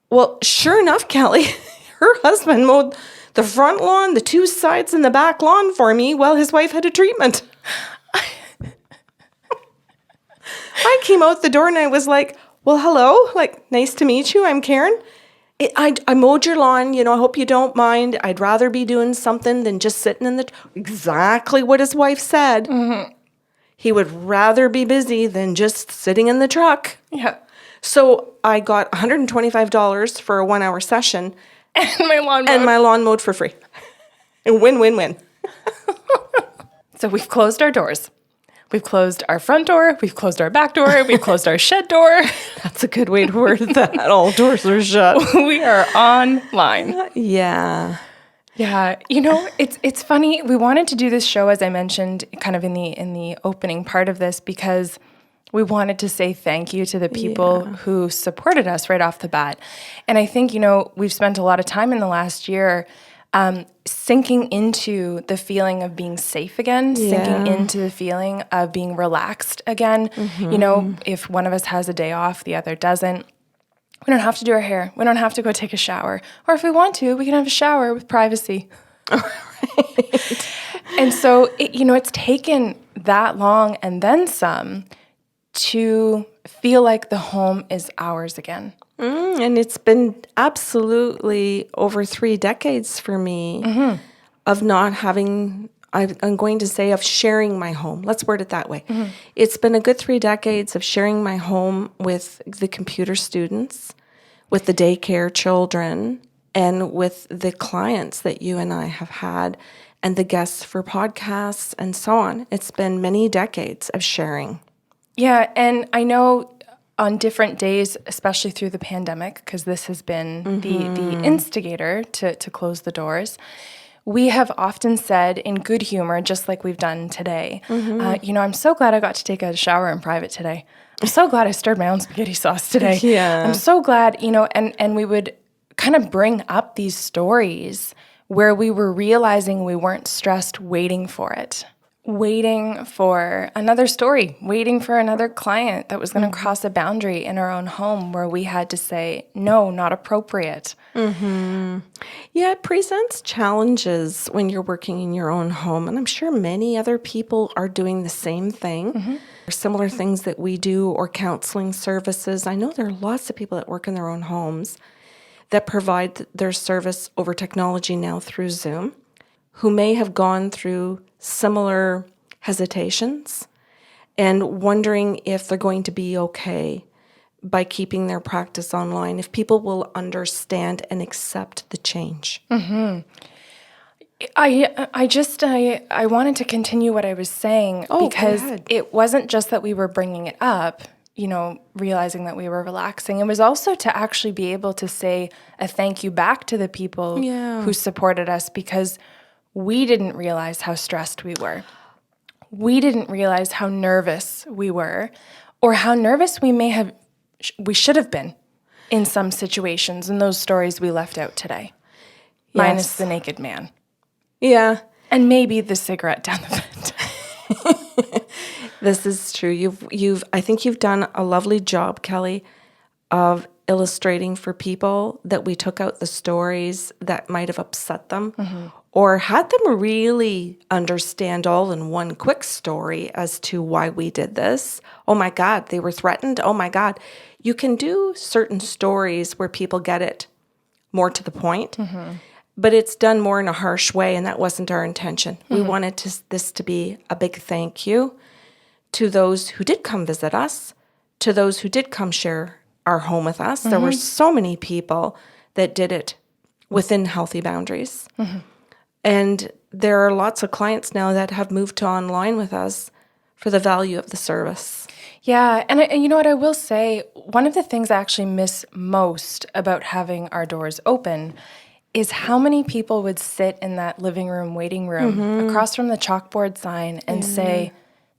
Well, sure enough, Kelly, her husband mowed the front lawn, the 2 sides, and the back lawn for me while his wife had a treatment. I came out the door and I was like, well, hello, like, nice to meet you. I'm Karen. I mowed your lawn, I hope you don't mind. I'd rather be doing something than just sitting in the... Exactly what his wife said. Mm-hmm. He would rather be busy than just sitting in the truck. Yeah. So I got $125 for a 1-hour session. And my lawn mowed. And my lawn mowed for free. Win, win, win. So we've closed our doors. We've closed our front door. We've closed our back door. We've closed our shed door. That's a good way to word that. All doors are shut. We are online. Yeah. Yeah. It's funny. We wanted to do this show, as I mentioned, kind of in the opening part of this, because we wanted to say thank you to the people who supported us right off the bat. And I think, we've spent a lot of time in the last year sinking into the feeling of being safe again, sinking Yeah. into the feeling of being relaxed again. You know, if one of us has a day off, the other doesn't. We don't have to do our hair. We don't have to go take a shower. Or if we want to, we can have a shower with privacy. And so, it's taken that long and then some to feel like the home is ours again. And it's been absolutely over 3 decades for me of not having, I'm going to say, of sharing my home. Let's word it that way. It's been a good 3 decades of sharing my home with the computer students, with the daycare children, and with the clients that you and I have had, and the guests for podcasts and so on. It's been many decades of sharing. Yeah, and I know on different days, especially through the pandemic, because this has been the instigator to close the doors, we have often said in good humor, just like we've done today, I'm so glad I got to take a shower in private today. I'm so glad I stirred my own spaghetti sauce today. Yeah. I'm so glad, and we would kind of bring up these stories where we were realizing we weren't stressed waiting for it. Waiting for another story, waiting for another client that was going to cross a boundary in our own home where we had to say, no, not appropriate. Yeah, it presents challenges when you're working in your own home. And I'm sure many other people are doing the same thing. Similar things that we do, or counseling services. I know there are lots of people that work in their own homes that provide their service over technology now through Zoom, who may have gone through similar hesitations and wondering if they're going to be okay by keeping their practice online, if people will understand and accept the change. I wanted to continue what I was saying because go ahead. it wasn't just that we were bringing it up, realizing that we were relaxing. It was also to actually be able to say a thank you back to the people who supported us, because we didn't realize how stressed we were. We didn't realize how nervous we were, or how nervous we should have been in some situations in those stories we left out today. Minus the naked man. Yeah. And maybe the cigarette down the vent. This is true. I think you've done a lovely job, Kelly, of illustrating for people that we took out the stories that might have upset them, or had them really understand all in one quick story as to why we did this. Oh my God, they were threatened. Oh my God. You can do certain stories where people get it more to the point, but it's done more in a harsh way, and that wasn't our intention. We wanted this to be a big thank you to those who did come visit us, to those who did come share our home with us. There were so many people that did it within healthy boundaries. And there are lots of clients now that have moved to online with us for the value of the service. Yeah, and you know what I will say, one of the things I actually miss most about having our doors open is how many people would sit in that living room, waiting room, across from the chalkboard sign and say,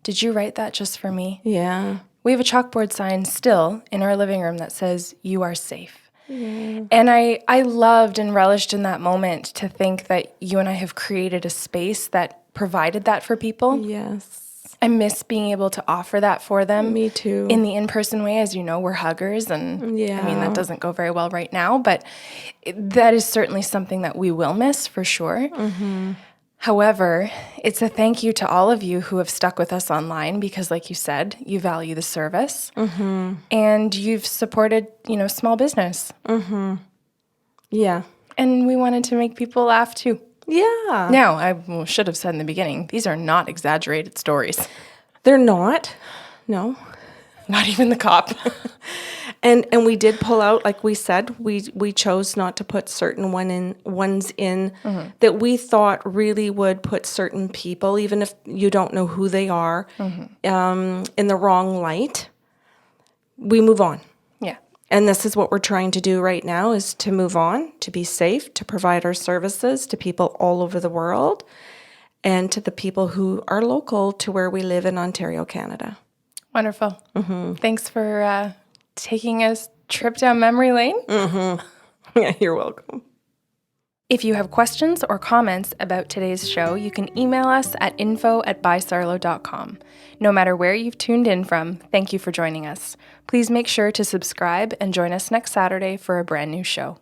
did you write that just for me? Yeah. We have a chalkboard sign still in our living room that says, you are safe. And I loved and relished in that moment to think that you and I have created a space that provided that for people. Yes. I miss being able to offer that for them. Me too. In the in-person way. As you know, we're huggers, and I mean, that doesn't go very well right now, but that is certainly something that we will miss for sure. However, it's a thank you to all of you who have stuck with us online, because like you said, you value the service and you've supported, small business. Yeah. And we wanted to make people laugh too. Yeah. Now, I should have said in the beginning, these are not exaggerated stories. They're not. No. Not even the cop. And we did pull out, like we said, we chose not to put certain ones in that we thought really would put certain people, even if you don't know who they are, in the wrong light. We move on. Yeah. And this is what we're trying to do right now, is to move on, to be safe, to provide our services to people all over the world, and to the people who are local to where we live in Ontario, Canada. Wonderful. Thanks for taking a trip down memory lane. Yeah, you're welcome. If you have questions or comments about today's show, you can email us at info@bysarlo.com. No matter where you've tuned in from, thank you for joining us. Please make sure to subscribe and join us next Saturday for a brand new show.